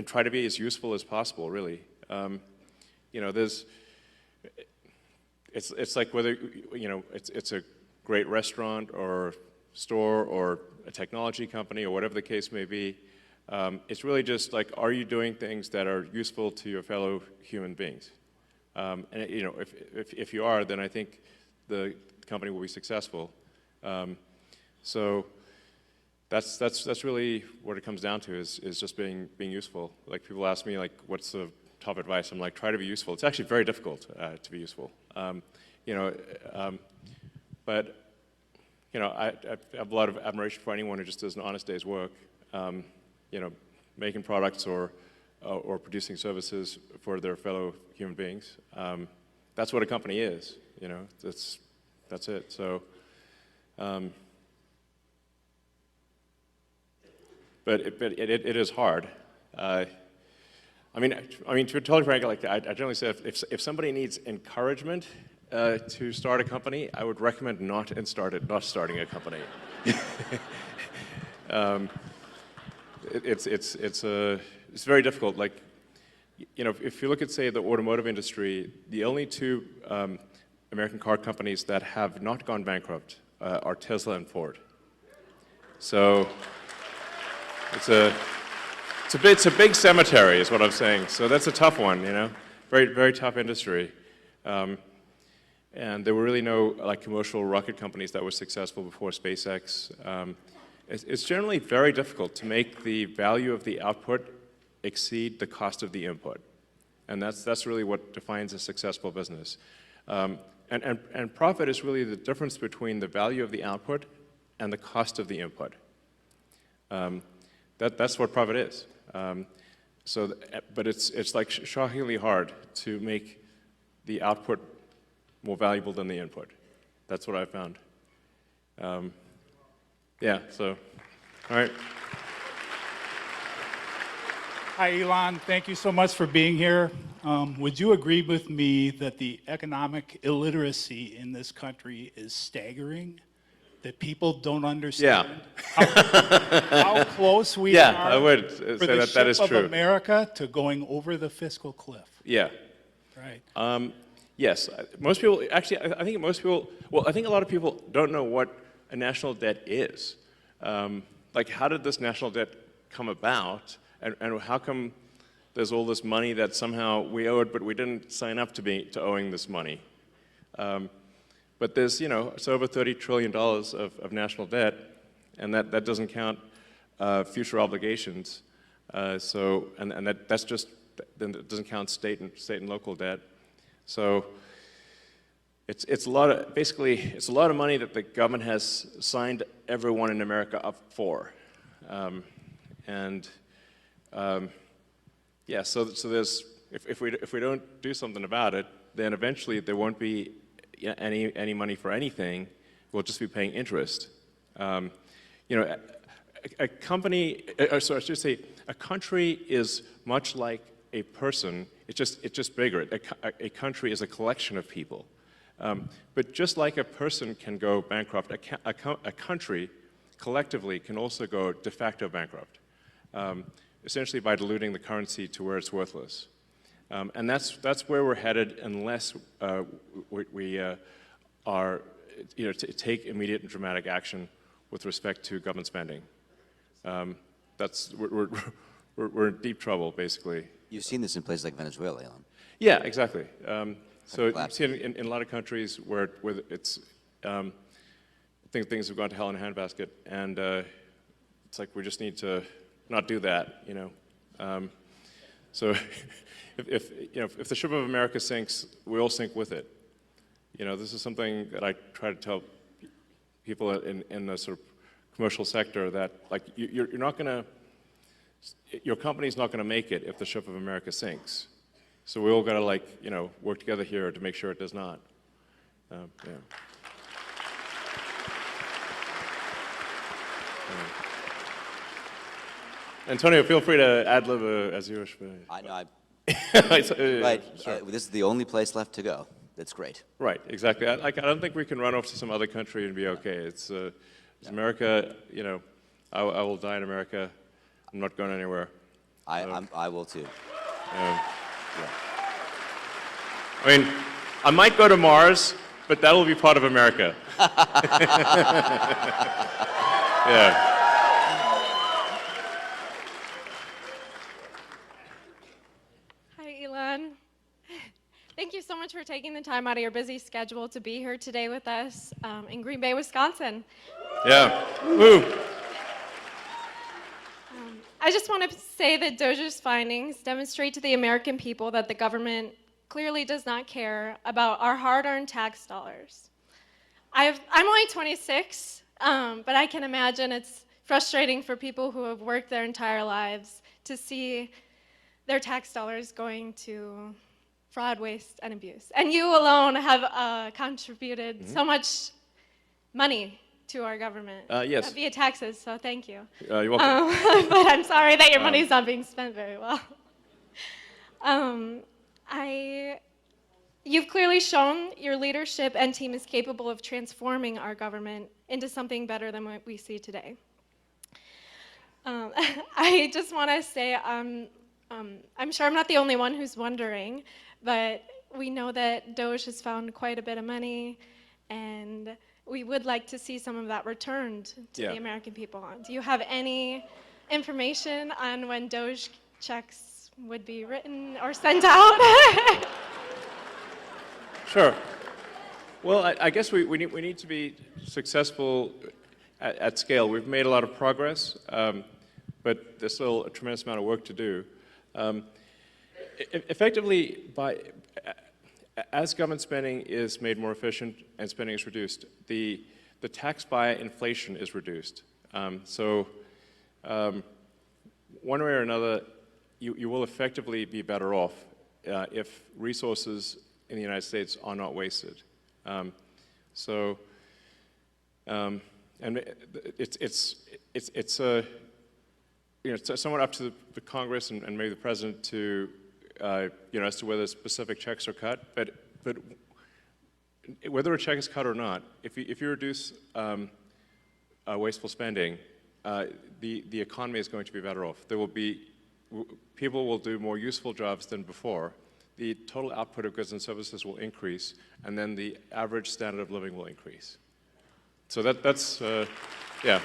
try to be as useful as possible, really. You know, it's like whether, you know, it's a great restaurant or store or a technology company or whatever the case may be. It's really just like, are you doing things that are useful to your fellow human beings? And you know, if you are, then I think the company will be successful. So that's really what it comes down to, is just being useful. Like, people ask me, like, what's the top advice? I'm like, try to be useful. It's actually very difficult to be useful. You know, but you know, I have a lot of admiration for anyone who just does an honest day's work. You know, making products or producing services for their fellow human beings. That's what a company is. You know, that's it. So. But it is hard. I mean, to be totally frank, like I generally say, if somebody needs encouragement to start a company, I would recommend not starting a company. It's very difficult. Like, you know, if you look at, say, the automotive industry, the only two American car companies that have not gone bankrupt are Tesla and Ford. So. It's a big cemetery, is what I'm saying. So that's a tough one, you know, very tough industry. And there were really no like commercial rocket companies that were successful before SpaceX. It's generally very difficult to make the value of the output exceed the cost of the input. And that's really what defines a successful business. And profit is really the difference between the value of the output and the cost of the input. That's what profit is. But it's like shockingly hard to make the output more valuable than the input. That's what I found. Yeah, so, all right. Hi, Elon. Thank you so much for being here. Would you agree with me that the economic illiteracy in this country is staggering? That people don't understand how close we Yeah, are I would for say the that ship is of true. America to going over the fiscal cliff? Yeah. Right. Yes, most people, actually, I think most people, well, I think a lot of people don't know what a national debt is. Like, how did this national debt come about, and how come there's all this money that somehow we owe it, but we didn't sign up to owing this money? But there's, it's over $30 trillion of national debt, and that doesn't count future obligations. And that's just, then it doesn't count state and local debt. So it's a lot of, basically, it's a lot of money that the government has signed everyone in America up for. Yeah, so there's, if we don't do something about it, then eventually there won't be any money for anything. We'll just be paying interest. A company, so I should say, a country is much like a person. It's just bigger. A country is a collection of people. But just like a person can go bankrupt, a country collectively can also go de facto bankrupt, essentially by diluting the currency to where it's worthless. And that's where we're headed unless we are, take immediate and dramatic action with respect to government spending. We're in deep trouble, basically. You've seen this in places like Venezuela, Elon. Yeah, exactly. So you see it in a lot of countries where it's, I think things have gone to hell in a handbasket, and it's like we just need to not do that, So if the ship of America sinks, we all sink with it. This is something that I try to tell people in the sort of commercial sector, that like you're not going to, your company's not going to make it if the ship of America sinks. So we all got to work together here to make sure it does not. Antonio, feel free to ad-lib as you wish. I know. Right. This is the only place left to go. That's great. Right, exactly. I don't think we can run off to some other country and be okay. It's America, I will die in America. I'm not going anywhere. I will too. I mean, I might go to Mars, but that will be part of America. Yeah. Hi, Elon. Thank you so much for taking the time out of your busy schedule to be here today with us in Green Bay, Wisconsin. Yeah. Woo. I just want to say that Doge's findings demonstrate to the American people that the government clearly does not care about our hard-earned tax dollars. I'm only 26, but I can imagine it's frustrating for people who have worked their entire lives to see their tax dollars going to fraud, waste, and abuse. And you alone have contributed so much money to our government Yes. via taxes, so thank you. You're welcome. But I'm sorry that your money's not being spent very well. You've clearly shown your leadership and team is capable of transforming our government into something better than what we see today. I just want to say, I'm sure I'm not the only one who's wondering, but we know that Doge has found quite a bit of money, and we would like to see some of that returned to the American people. Do you have any information on when Doge checks would be written or sent out? Sure. Well, I guess we need to be successful at scale. We've made a lot of progress, but there's still a tremendous amount of work to do. Effectively, as government spending is made more efficient and spending is reduced, the tax via inflation is reduced. One way or another, you will effectively be better off if resources in the United States are not wasted. And it's somewhat up to the Congress and maybe the President to as to whether specific checks are cut. But whether a check is cut or not, if you reduce wasteful spending, the economy is going to be better off. People will do more useful jobs than before. The total output of goods and services will increase, and then the average standard of living will increase. So that's yeah.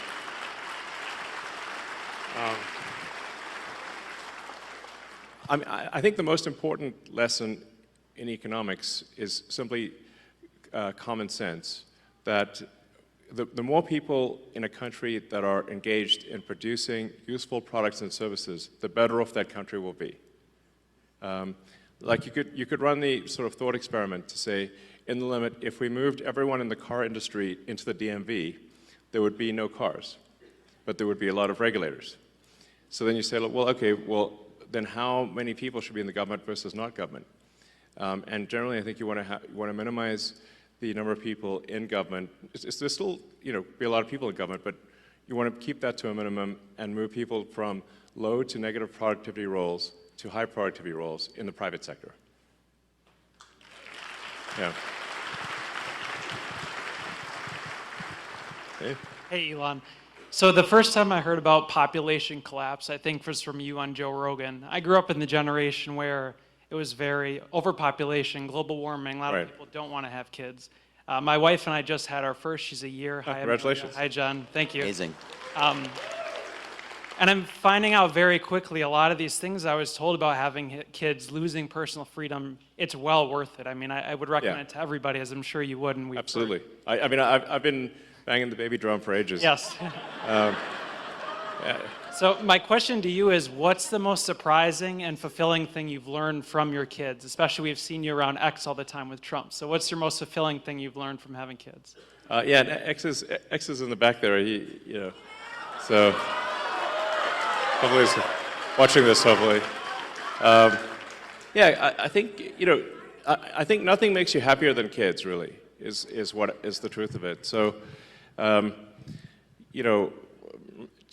I think the most important lesson in economics is simply common sense, that the more people in a country that are engaged in producing useful products and services, the better off that country will be. Like you could run the sort of thought experiment to say, in the limit, if we moved everyone in the car industry into the DMV, there would be no cars, but there would be a lot of regulators. So then you say, well, okay, well, then how many people should be in the government versus not government? And generally, I think you want to minimize the number of people in government. There's still, be a lot of people in government, but you want to keep that to a minimum and move people from low to negative productivity roles to high productivity roles in the private sector. Yeah. Okay. Hey, Elon. So the first time I heard about population collapse, I think was from you on Joe Rogan. I grew up in the generation where it was very overpopulation, global warming. A lot of people don't want to have kids. My wife and I just had our first. She's a year. Hi, congratulations. Hi, John. Thank you. Amazing. And I'm finding out very quickly a lot of these things I was told about having kids, losing personal freedom, it's well worth it. I mean, I would recommend it to everybody, as I'm sure you would. And absolutely. I mean, I've been banging the baby drum for ages. Yes. Yeah. So my question to you is, what's the most surprising and fulfilling thing you've learned from your kids? Especially we've seen you around X all the time with Trump. So what's your most fulfilling thing you've learned from having kids? Yeah, and X is in the back there. So hopefully he's watching this. Hopefully, yeah. I think I think nothing makes you happier than kids. Really, is what is the truth of it. So,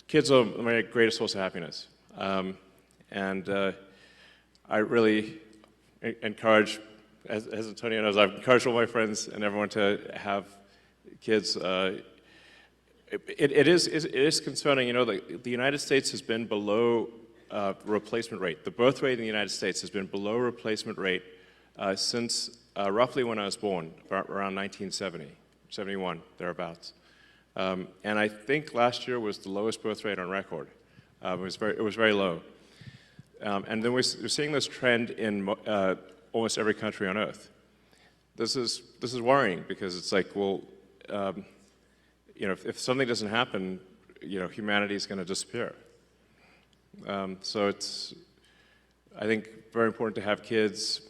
kids are my greatest source of happiness, and I really encourage, as Antonio knows, I've encouraged all my friends and everyone to have kids. It is concerning. The United States has been below replacement rate. The birth rate in the United States has been below replacement rate since roughly when I was born, around 1970, 71, thereabouts. And I think last year was the lowest birth rate on record. It was very low. And then we're seeing this trend in almost every country on Earth. This is worrying because it's like, well, if something doesn't happen, humanity is going to disappear. So it's, I think, very important to have kids.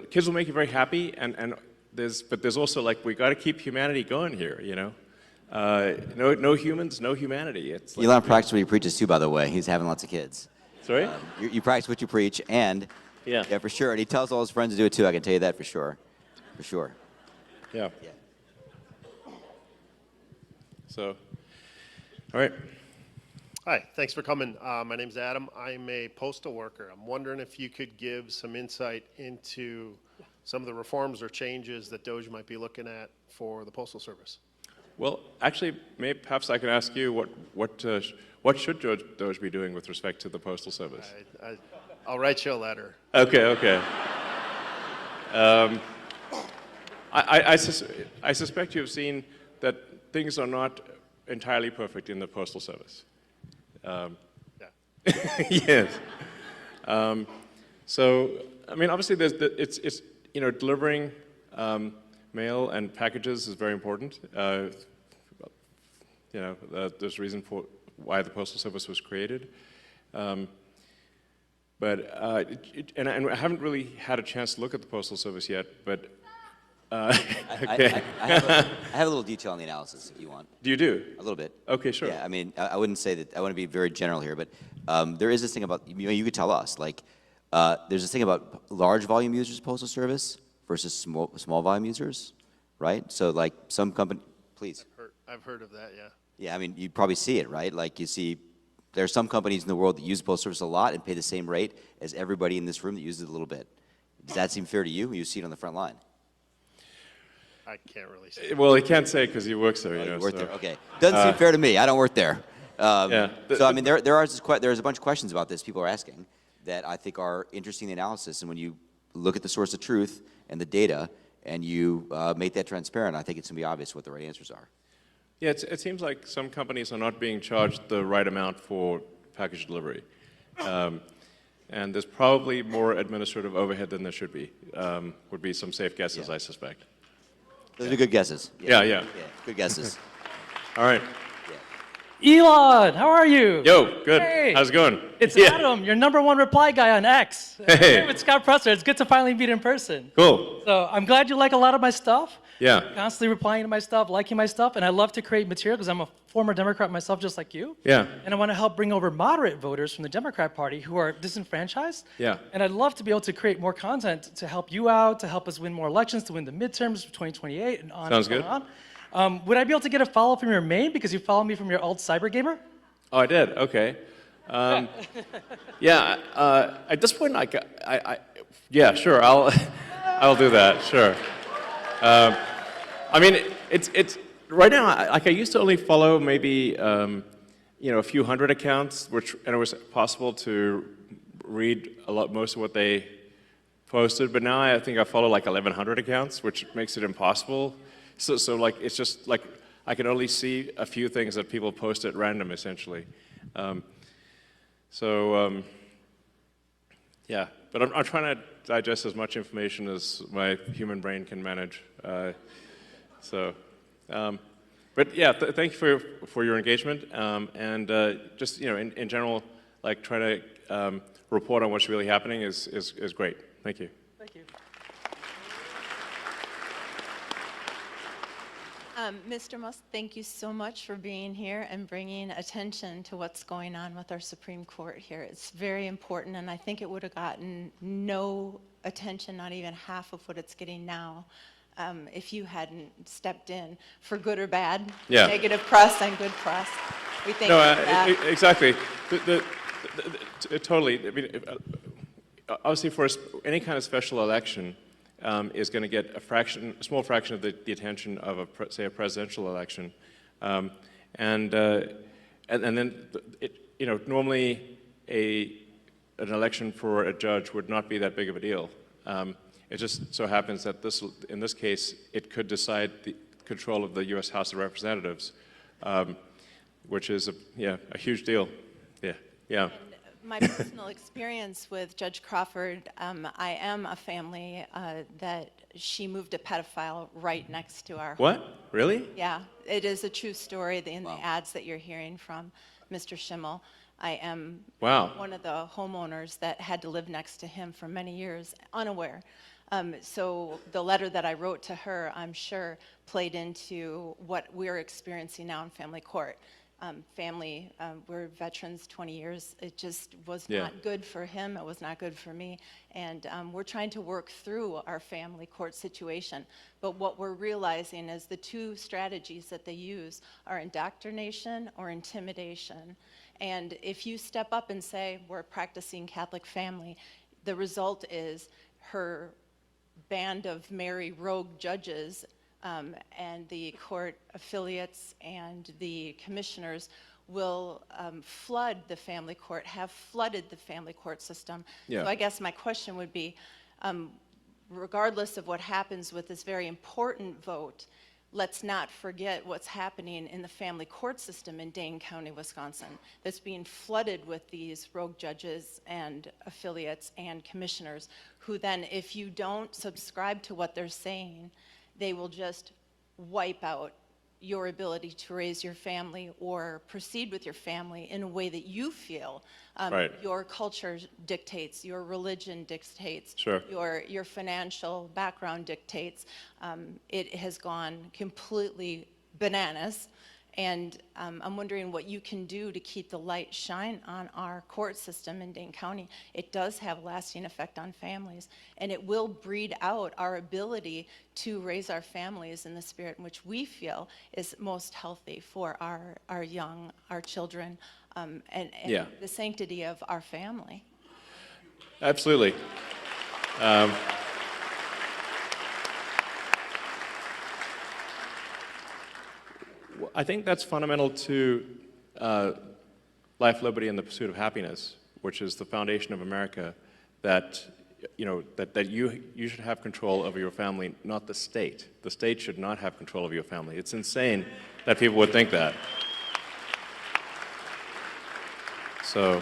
Kids will make you very happy, but there's also we got to keep humanity going here. No humans, no humanity. It's like, Elon practices what he preaches too, by the way. He's having lots of kids. Sorry? You practice what you preach, and yeah, for sure. And he tells all his friends to do it too. I can tell you that for sure. For sure. Yeah. So, all right. Hi, thanks for coming. My name's Adam. I'm a postal worker. I'm wondering if you could give some insight into some of the reforms or changes that DOJ might be looking at for the Postal Service. Well, actually, perhaps I can ask you what should DOJ be doing with respect to the Postal Service? I'll write you a letter. Okay. I suspect you've seen that things are not entirely perfect in the Postal Service. Yes. So, I mean, obviously, it's delivering mail and packages is very important. There's reason why the Postal Service was created. And I haven't really had a chance to look at the Postal Service yet, but okay. I have a little detail on the analysis if you want. Do you do? A little bit. Okay, sure. Yeah, I mean, I wouldn't say that, I want to be very general here, but there is this thing about, you could tell us, like, there's this thing about large volume users of Postal Service versus small volume users, right? So like some company, please. I've heard of that, yeah. Yeah, I mean, you probably see it, right? Like you see, there are some companies in the world that use the Postal Service a lot and pay the same rate as everybody in this room that uses it a little bit. Does that seem fair to you? You see it on the front line. I can't really say. Well, he can't say because he works there, you know. You work there, okay. Doesn't seem fair to me. I don't work there. Yeah. So I mean, there's a bunch of questions about this people are asking that I think are interesting in the analysis. And when you look at the source of truth and the data and you make that transparent, I think it's going to be obvious what the right answers are. Yeah, it seems like some companies are not being charged the right amount for package delivery. And there's probably more administrative overhead than there should be, would be some safe guesses, I suspect. Those are good guesses. Yeah. Good guesses. All right. Elon, how are you? Yo, good. Hey. How's it going? It's Yeah. Adam, your #1 reply guy on X. Hey. With Scott Presser. It's good to finally meet in person. Cool. So I'm glad you like a lot of my stuff. Yeah. Constantly replying to my stuff, liking my stuff, and I love to create material because I'm a former Democrat myself, just like you. Yeah. And I want to help bring over moderate voters from the Democrat Party who are disenfranchised. Yeah. And I'd love to be able to create more content to help you out, to help us win more elections, to win the midterms for 2028 and on Sounds and good. on. Would I be able to get a follow from your main because you follow me from your alt cyber gamer? Oh, I did. Okay. Yeah. At this point, yeah, sure. I'll do that. Sure. I mean, it's right now. I used to only follow maybe a few hundred accounts, and it was possible to read most of what they posted. But now I think I follow like 1,100 accounts, which makes it impossible. So like it's just like I can only see a few things that people post at random, essentially. Yeah, but I'm trying to digest as much information as my human brain can manage. But yeah, thank you for your engagement, and just in general, like trying to report on what's really happening is great. Thank you. Thank you. Mr. Musk, thank you so much for being here and bringing attention to what's going on with our Supreme Court here. It's very important, and I think it would have gotten no attention, not even half of what it's getting now, if you hadn't stepped in, for good or bad, Yeah. negative press and good press. We thank No, you for that. exactly. Totally. I mean, obviously, for any kind of special election, is going to get a small fraction of the attention of say a presidential election, and then normally an election for a judge would not be that big of a deal. It just so happens that in this case it could decide the control of the U.S. House of Representatives, which is a huge deal. Yeah. My personal experience with Judge Crawford, I am a family that she moved a pedophile right next to our home. What? Really? Yeah, it is a true story in the ads that you're hearing from Mr. Schimel. I am one of the homeowners that had to live next to him for many years, unaware. So the letter that I wrote to her, I'm sure, played into what we're experiencing now in family court. We're veterans 20 years. It just was not good for him. It was not good for me. And we're trying to work through our family court situation. But what we're realizing is the two strategies that they use are indoctrination or intimidation. And if you step up and say, we're practicing Catholic family, the result is her band of merry rogue judges and the court affiliates and the commissioners will flood the family court, have flooded the family court system. Yeah. So I guess my question would be, regardless of what happens with this very important vote, let's not forget what's happening in the family court system in Dane County, Wisconsin, that's being flooded with these rogue judges and affiliates and commissioners who then, if you don't subscribe to what they're saying, they will just wipe out your ability to raise your family or proceed with your family in a way that you feel Right. your culture dictates, your religion dictates, Sure. your financial background dictates. It has gone completely bananas. And I'm wondering what you can do to keep the light shine on our court system in Dane County. It does have a lasting effect on families, and it will breed out our ability to raise our families in the spirit in which we feel is most healthy for our young, our children, and Yeah. the sanctity of our family. Absolutely. I think that's fundamental to life, liberty, and the pursuit of happiness, which is the foundation of America, that you should have control over your family, not the state. The state should not have control over your family. It's insane that people would think that. So,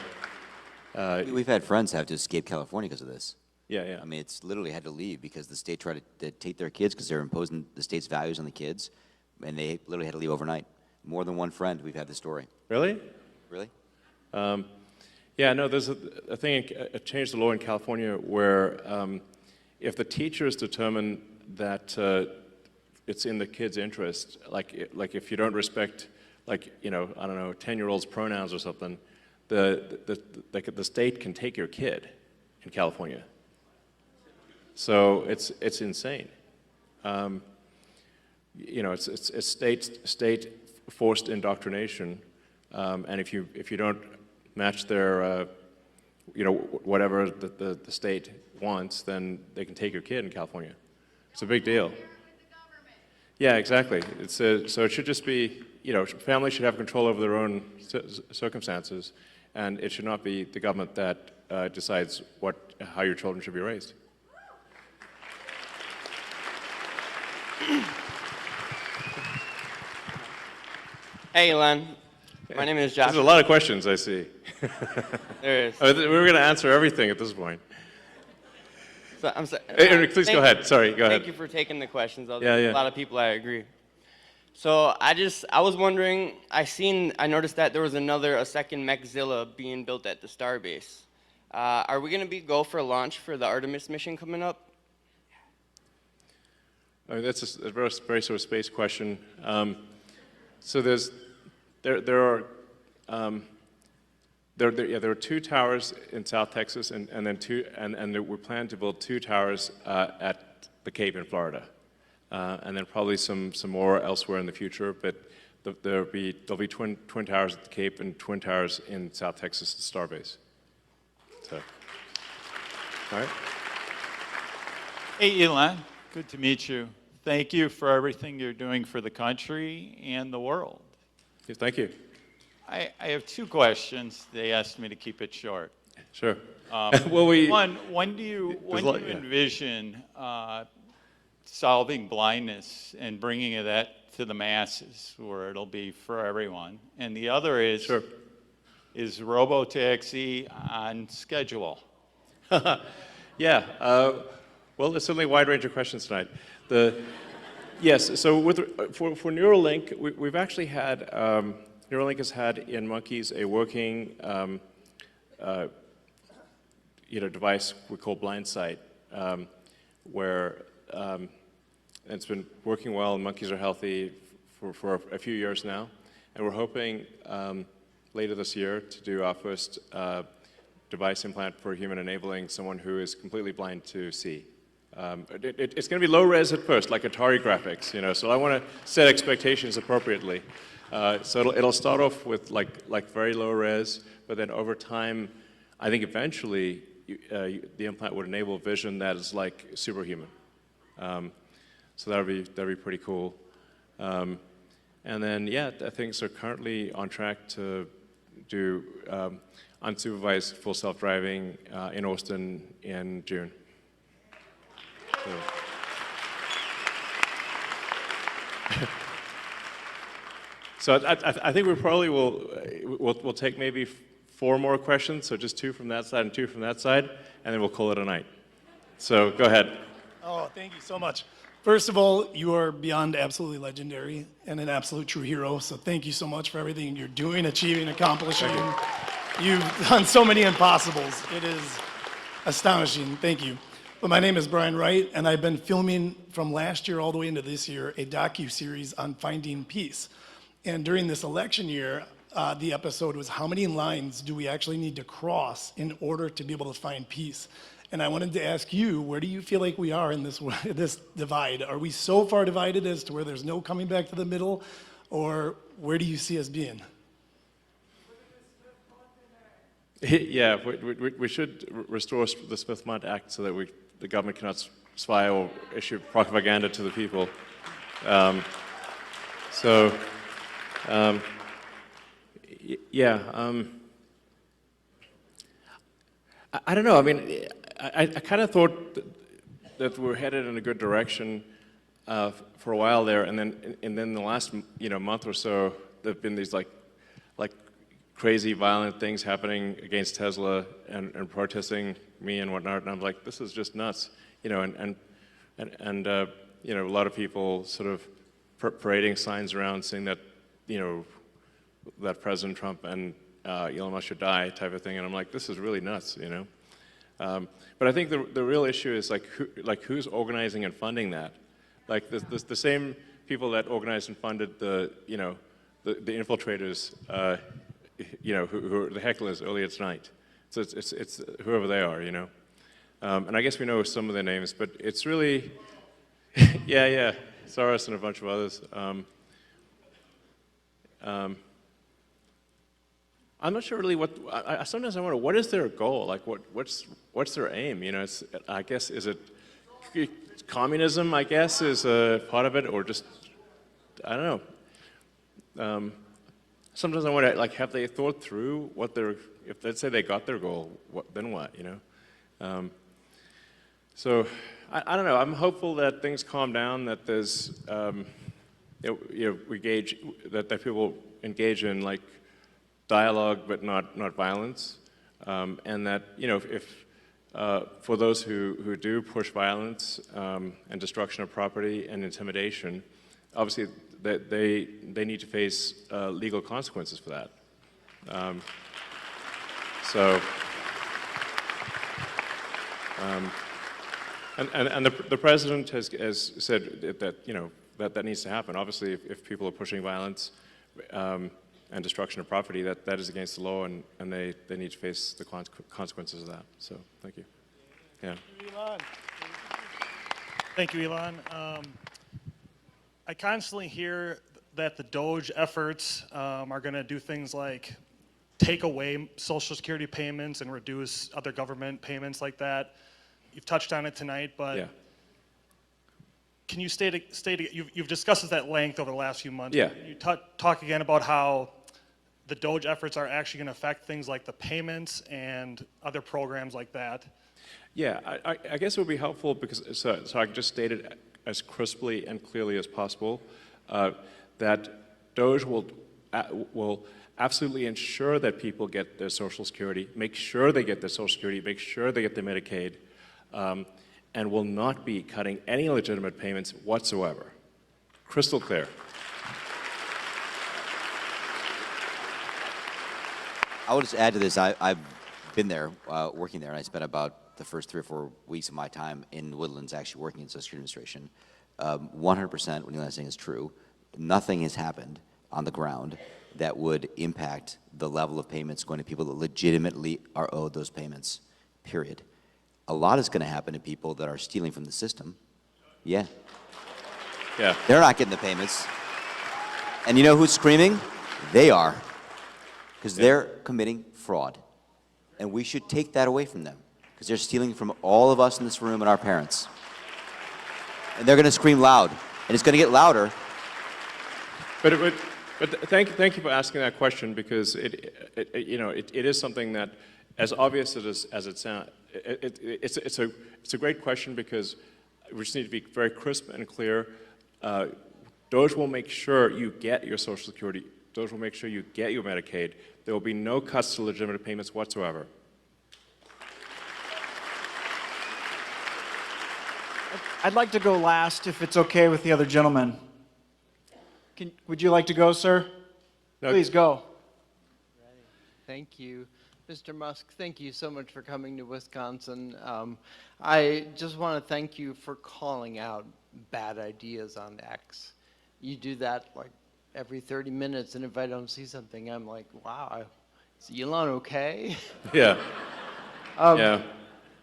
we've had friends have to escape California because of this. yeah. I mean, it's literally had to leave because the state tried to take their kids because they're imposing the state's values on the kids, and they literally had to leave overnight. More than one friend, we've had this story. Really? Really? Yeah, no, there's a thing, a change the law in California where if the teachers determine that it's in the kid's interest, like if you don't respect, I don't know, 10-year-old's pronouns or something, the state can take your kid in California. So it's insane. It's state forced indoctrination, and if you don't match their, whatever the state wants, then they can take your kid in California. It's a big deal. Yeah, exactly. So it should just be, families should have control over their own circumstances, and it should not be the government that decides how your children should be raised. Hey, Elon. My name is Josh. There's a lot of questions, I see. There is. We were going to answer everything at this point. So, I'm sorry. Please go ahead. Sorry, go ahead. Thank you for taking the questions. Yeah. A lot of people, I agree. So I was wondering, I noticed that there was a second Mechzilla being built at the Starbase. Are we going to go for a launch for the Artemis mission coming up? I mean, that's a very sort of space question. So there are two towers in South Texas, and then we're planning to build two towers at the Cape in Florida, and then probably some more elsewhere in the future. But there'll be twin towers at the Cape and twin towers in South Texas, the Starbase. So, all right. Hey, Elon. Good to meet you. Thank you for everything you're doing for the country and the world. Yeah, thank you. I have two questions. They asked me to keep it short. Sure. Well, when do you envision solving blindness and bringing that to the masses where it'll be for everyone? And the other is, is robotaxi on schedule? Yeah. Well, there's certainly a wide range of questions tonight. Yes, so for Neuralink, we've actually had, Neuralink has had in monkeys a working device we call Blind Sight, where it's been working well and monkeys are healthy for a few years now. And we're hoping later this year to do our first device implant for a human enabling someone who is completely blind to see. It's going to be low res at first, like Atari graphics, so I want to set expectations appropriately. So it'll start off with like very low res, but then over time, I think eventually the implant would enable vision that is like superhuman. So that'd be pretty cool. And then things are currently on track to do unsupervised full self-driving in Austin in June. So I think we probably we'll take maybe 4 more questions, so just 2 from that side and 2 from that side, and then we'll call it a night. So go ahead. Oh, thank you so much. First of all, you are beyond absolutely legendary and an absolute true hero. So thank you so much for everything you're doing, achieving, accomplishing. You've done so many impossibles. It is astonishing. Thank you. But my name is Brian Wright, and I've been filming from last year all the way into this year a docu-series on finding peace. And during this election year, the episode was how many lines do we actually need to cross in order to be able to find peace? And I wanted to ask you, where do you feel like we are in this divide? Are we so far divided as to where there's no coming back to the middle, or where do you see us being? Yeah, we should restore the Smith-Mundt Act so that the government cannot spy or issue propaganda to the people. I don't know. I mean, I kind of thought that we're headed in a good direction for a while there, and then the last month or so, there've been these like crazy violent things happening against Tesla and protesting me and whatnot, and I'm like, this is just nuts, and a lot of people sort of parading signs around saying that that President Trump and Elon Musk should die type of thing, and I'm like, this is really nuts, But I think the real issue is who's organizing and funding that, like the same people that organized and funded the infiltrators, who are the hecklers earlier tonight. So it's whoever they are, and I guess we know some of their names, but it's really, yeah, Soros and a bunch of others. I'm not sure really sometimes I wonder, what is their goal? Like, what's their aim? I guess, is it communism, I guess, is a part of it, or just, I don't know. Sometimes I wonder, have they thought through if let's say they got their goal, then what, So, I don't know, I'm hopeful that things calm down, that there's, that people engage in, dialogue but not violence, and that if for those who do push violence and destruction of property and intimidation, obviously that they need to face legal consequences for that. And the president has said that needs to happen. Obviously, if people are pushing violence and destruction of property, that is against the law, and they need to face the consequences of that. So, thank you. Yeah. Thank you, Elon. I constantly hear that the DOGE efforts are going to do things like take away Social Security payments and reduce other government payments like that. You've touched on it tonight, but yeah. Can you you've discussed this at length over the last few months. Yeah. Can you talk again about how the DOGE efforts are actually going to affect things like the payments and other programs like that? Yeah, I guess it would be helpful because, so I can just state it as crisply and clearly as possible, that DOGE will absolutely ensure that people get their Social Security, make sure they get their Social Security, make sure they get their Medicaid, and will not be cutting any legitimate payments whatsoever. Crystal clear. I will just add to this. I've been there, working there, and I spent about the first 3 or 4 weeks of my time in the Woodlands actually working in Social Security Administration. 100% what Elon is saying is true. Nothing has happened on the ground that would impact the level of payments going to people that legitimately are owed those payments, period. A lot is going to happen to people that are stealing from the system. Yeah. Yeah. They're not getting the payments. And you know who's screaming? They are. Because they're committing fraud. And we should take that away from them. Because they're stealing from all of us in this room and our parents. And they're going to scream loud. And it's going to get louder. But thank you for asking that question, because it is something that, as obvious as it sounds, it's a great question, because we just need to be very crisp and clear. DOGE will make sure you get your Social Security. DOGE will make sure you get your Medicaid. There will be no cuts to legitimate payments whatsoever. I'd like to go last if it's okay with the other gentleman. Would you like to go, sir? No. Please go. Thank you. Mr. Musk, thank you so much for coming to Wisconsin. I just want to thank you for calling out bad ideas on X. You do that like every 30 minutes, and if I don't see something, I'm like, wow, is Elon okay? Yeah. Yeah.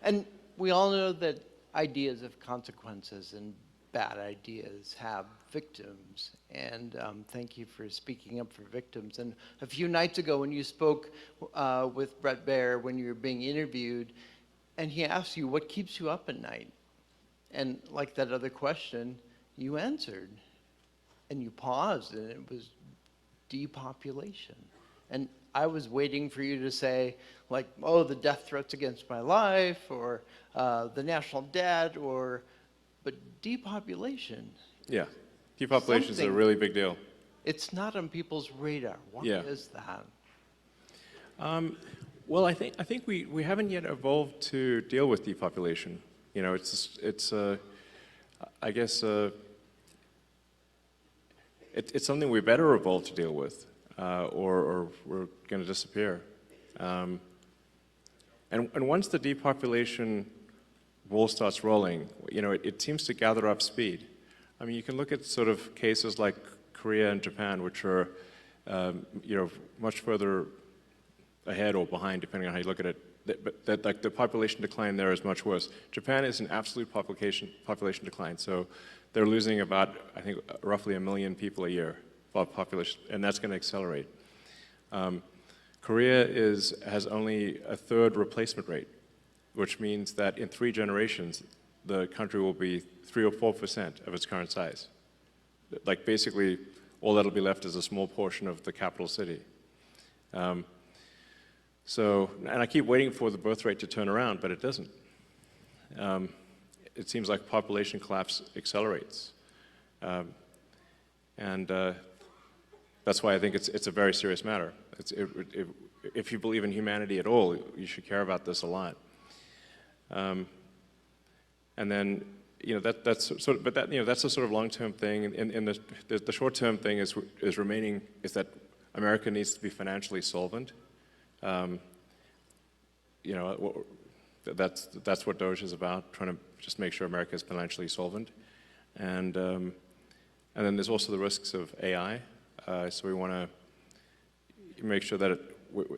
And we all know that ideas have consequences, and bad ideas have victims. And thank you for speaking up for victims. And a few nights ago when you spoke with Brett Baer, when you were being interviewed, and he asked you, what keeps you up at night? And like that other question, you answered. And you paused, and it was depopulation. And I was waiting for you to say, like, oh, the death threats against my life, or the national debt, but depopulation. Yeah. Depopulation is a really big deal. It's not on people's radar. Why is that? Well, I think we haven't yet evolved to deal with depopulation. You know, I guess it's something we better evolve to deal with, or we're going to disappear. And once the depopulation ball starts rolling, you know, it seems to gather up speed. I mean, you can look at sort of cases like Korea and Japan, which are, you know, much further ahead or behind, depending on how you look at it. But like the population decline there is much worse. Japan is an absolute population decline, so they're losing about, I think, roughly 1 million people a year of population, and that's going to accelerate. Korea has only a third replacement rate, which means that in 3 generations, the country will be 3 or 4% of its current size. Like basically, all that'll be left is a small portion of the capital city. So, and I keep waiting for the birth rate to turn around, but it doesn't. It seems like population collapse accelerates. And that's why I think it's a very serious matter. If you believe in humanity at all, you should care about this a lot. And then, you know, that's sort of, but that, you know, that's a sort of long-term thing. And the short-term thing is that America needs to be financially solvent. You know, that's what Doge is about, trying to just make sure America is financially solvent. And then there's also the risks of AI. So we want to make sure that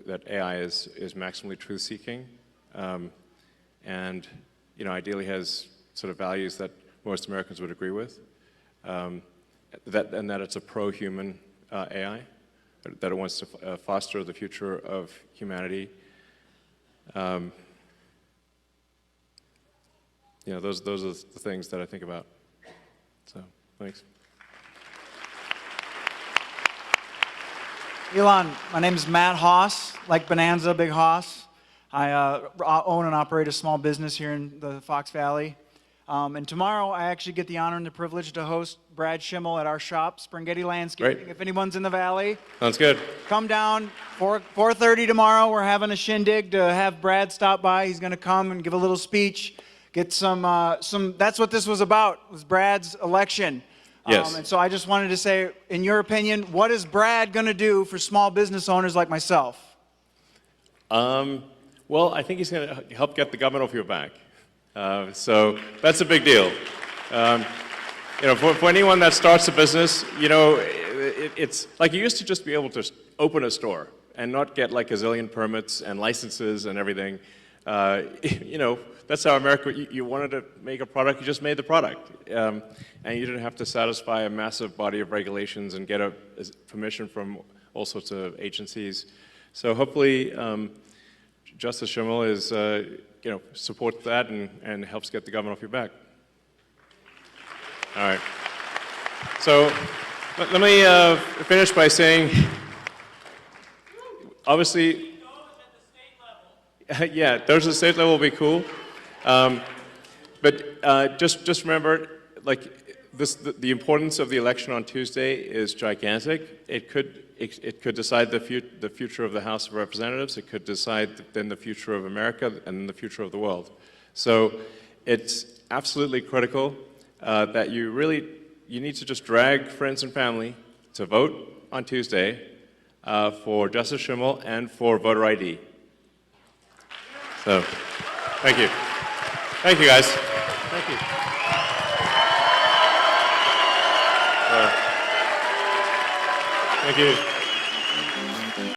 that AI is maximally truth-seeking, and you know, ideally has sort of values that most Americans would agree with. That it's a pro-human AI, that it wants to foster the future of humanity. You know, those are the things that I think about. So, thanks. Elon, my name is Matt Haas, like Bonanza, Big Haas. I own and operate a small business here in the Fox Valley. And tomorrow I actually get the honor and the privilege to host Brad Schimel at our shop, Springhetti Landscaping. Great. If anyone's in the valley, Sounds good. come down, 4:30 tomorrow. We're having a shindig to have Brad stop by. He's going to come and give a little speech, get some, that's what this was about, was Brad's election. Yes. And so I just wanted to say, in your opinion, what is Brad going to do for small business owners like myself? Well, I think he's going to help get the government off your back. So that's a big deal. You know, for anyone that starts a business, you know, it's like you used to just be able to open a store and not get like a zillion permits and licenses and everything. You know, that's how America, you wanted to make a product, you just made the product. And you didn't have to satisfy a massive body of regulations and get a permission from all sorts of agencies. So hopefully, Justice Schimel is, you know, supports that and helps get the government off your back. All right. So let me finish by saying, obviously, yeah, those at the state level will be cool. But just remember, like, the importance of the election on Tuesday is gigantic. It could decide the future of the House of Representatives. It could decide then the future of America and the future of the world. So it's absolutely critical that you need to just drag friends and family to vote on Tuesday for Justice Schimel and for voter ID. So, thank you. Thank you, guys. Thank you. Thank you.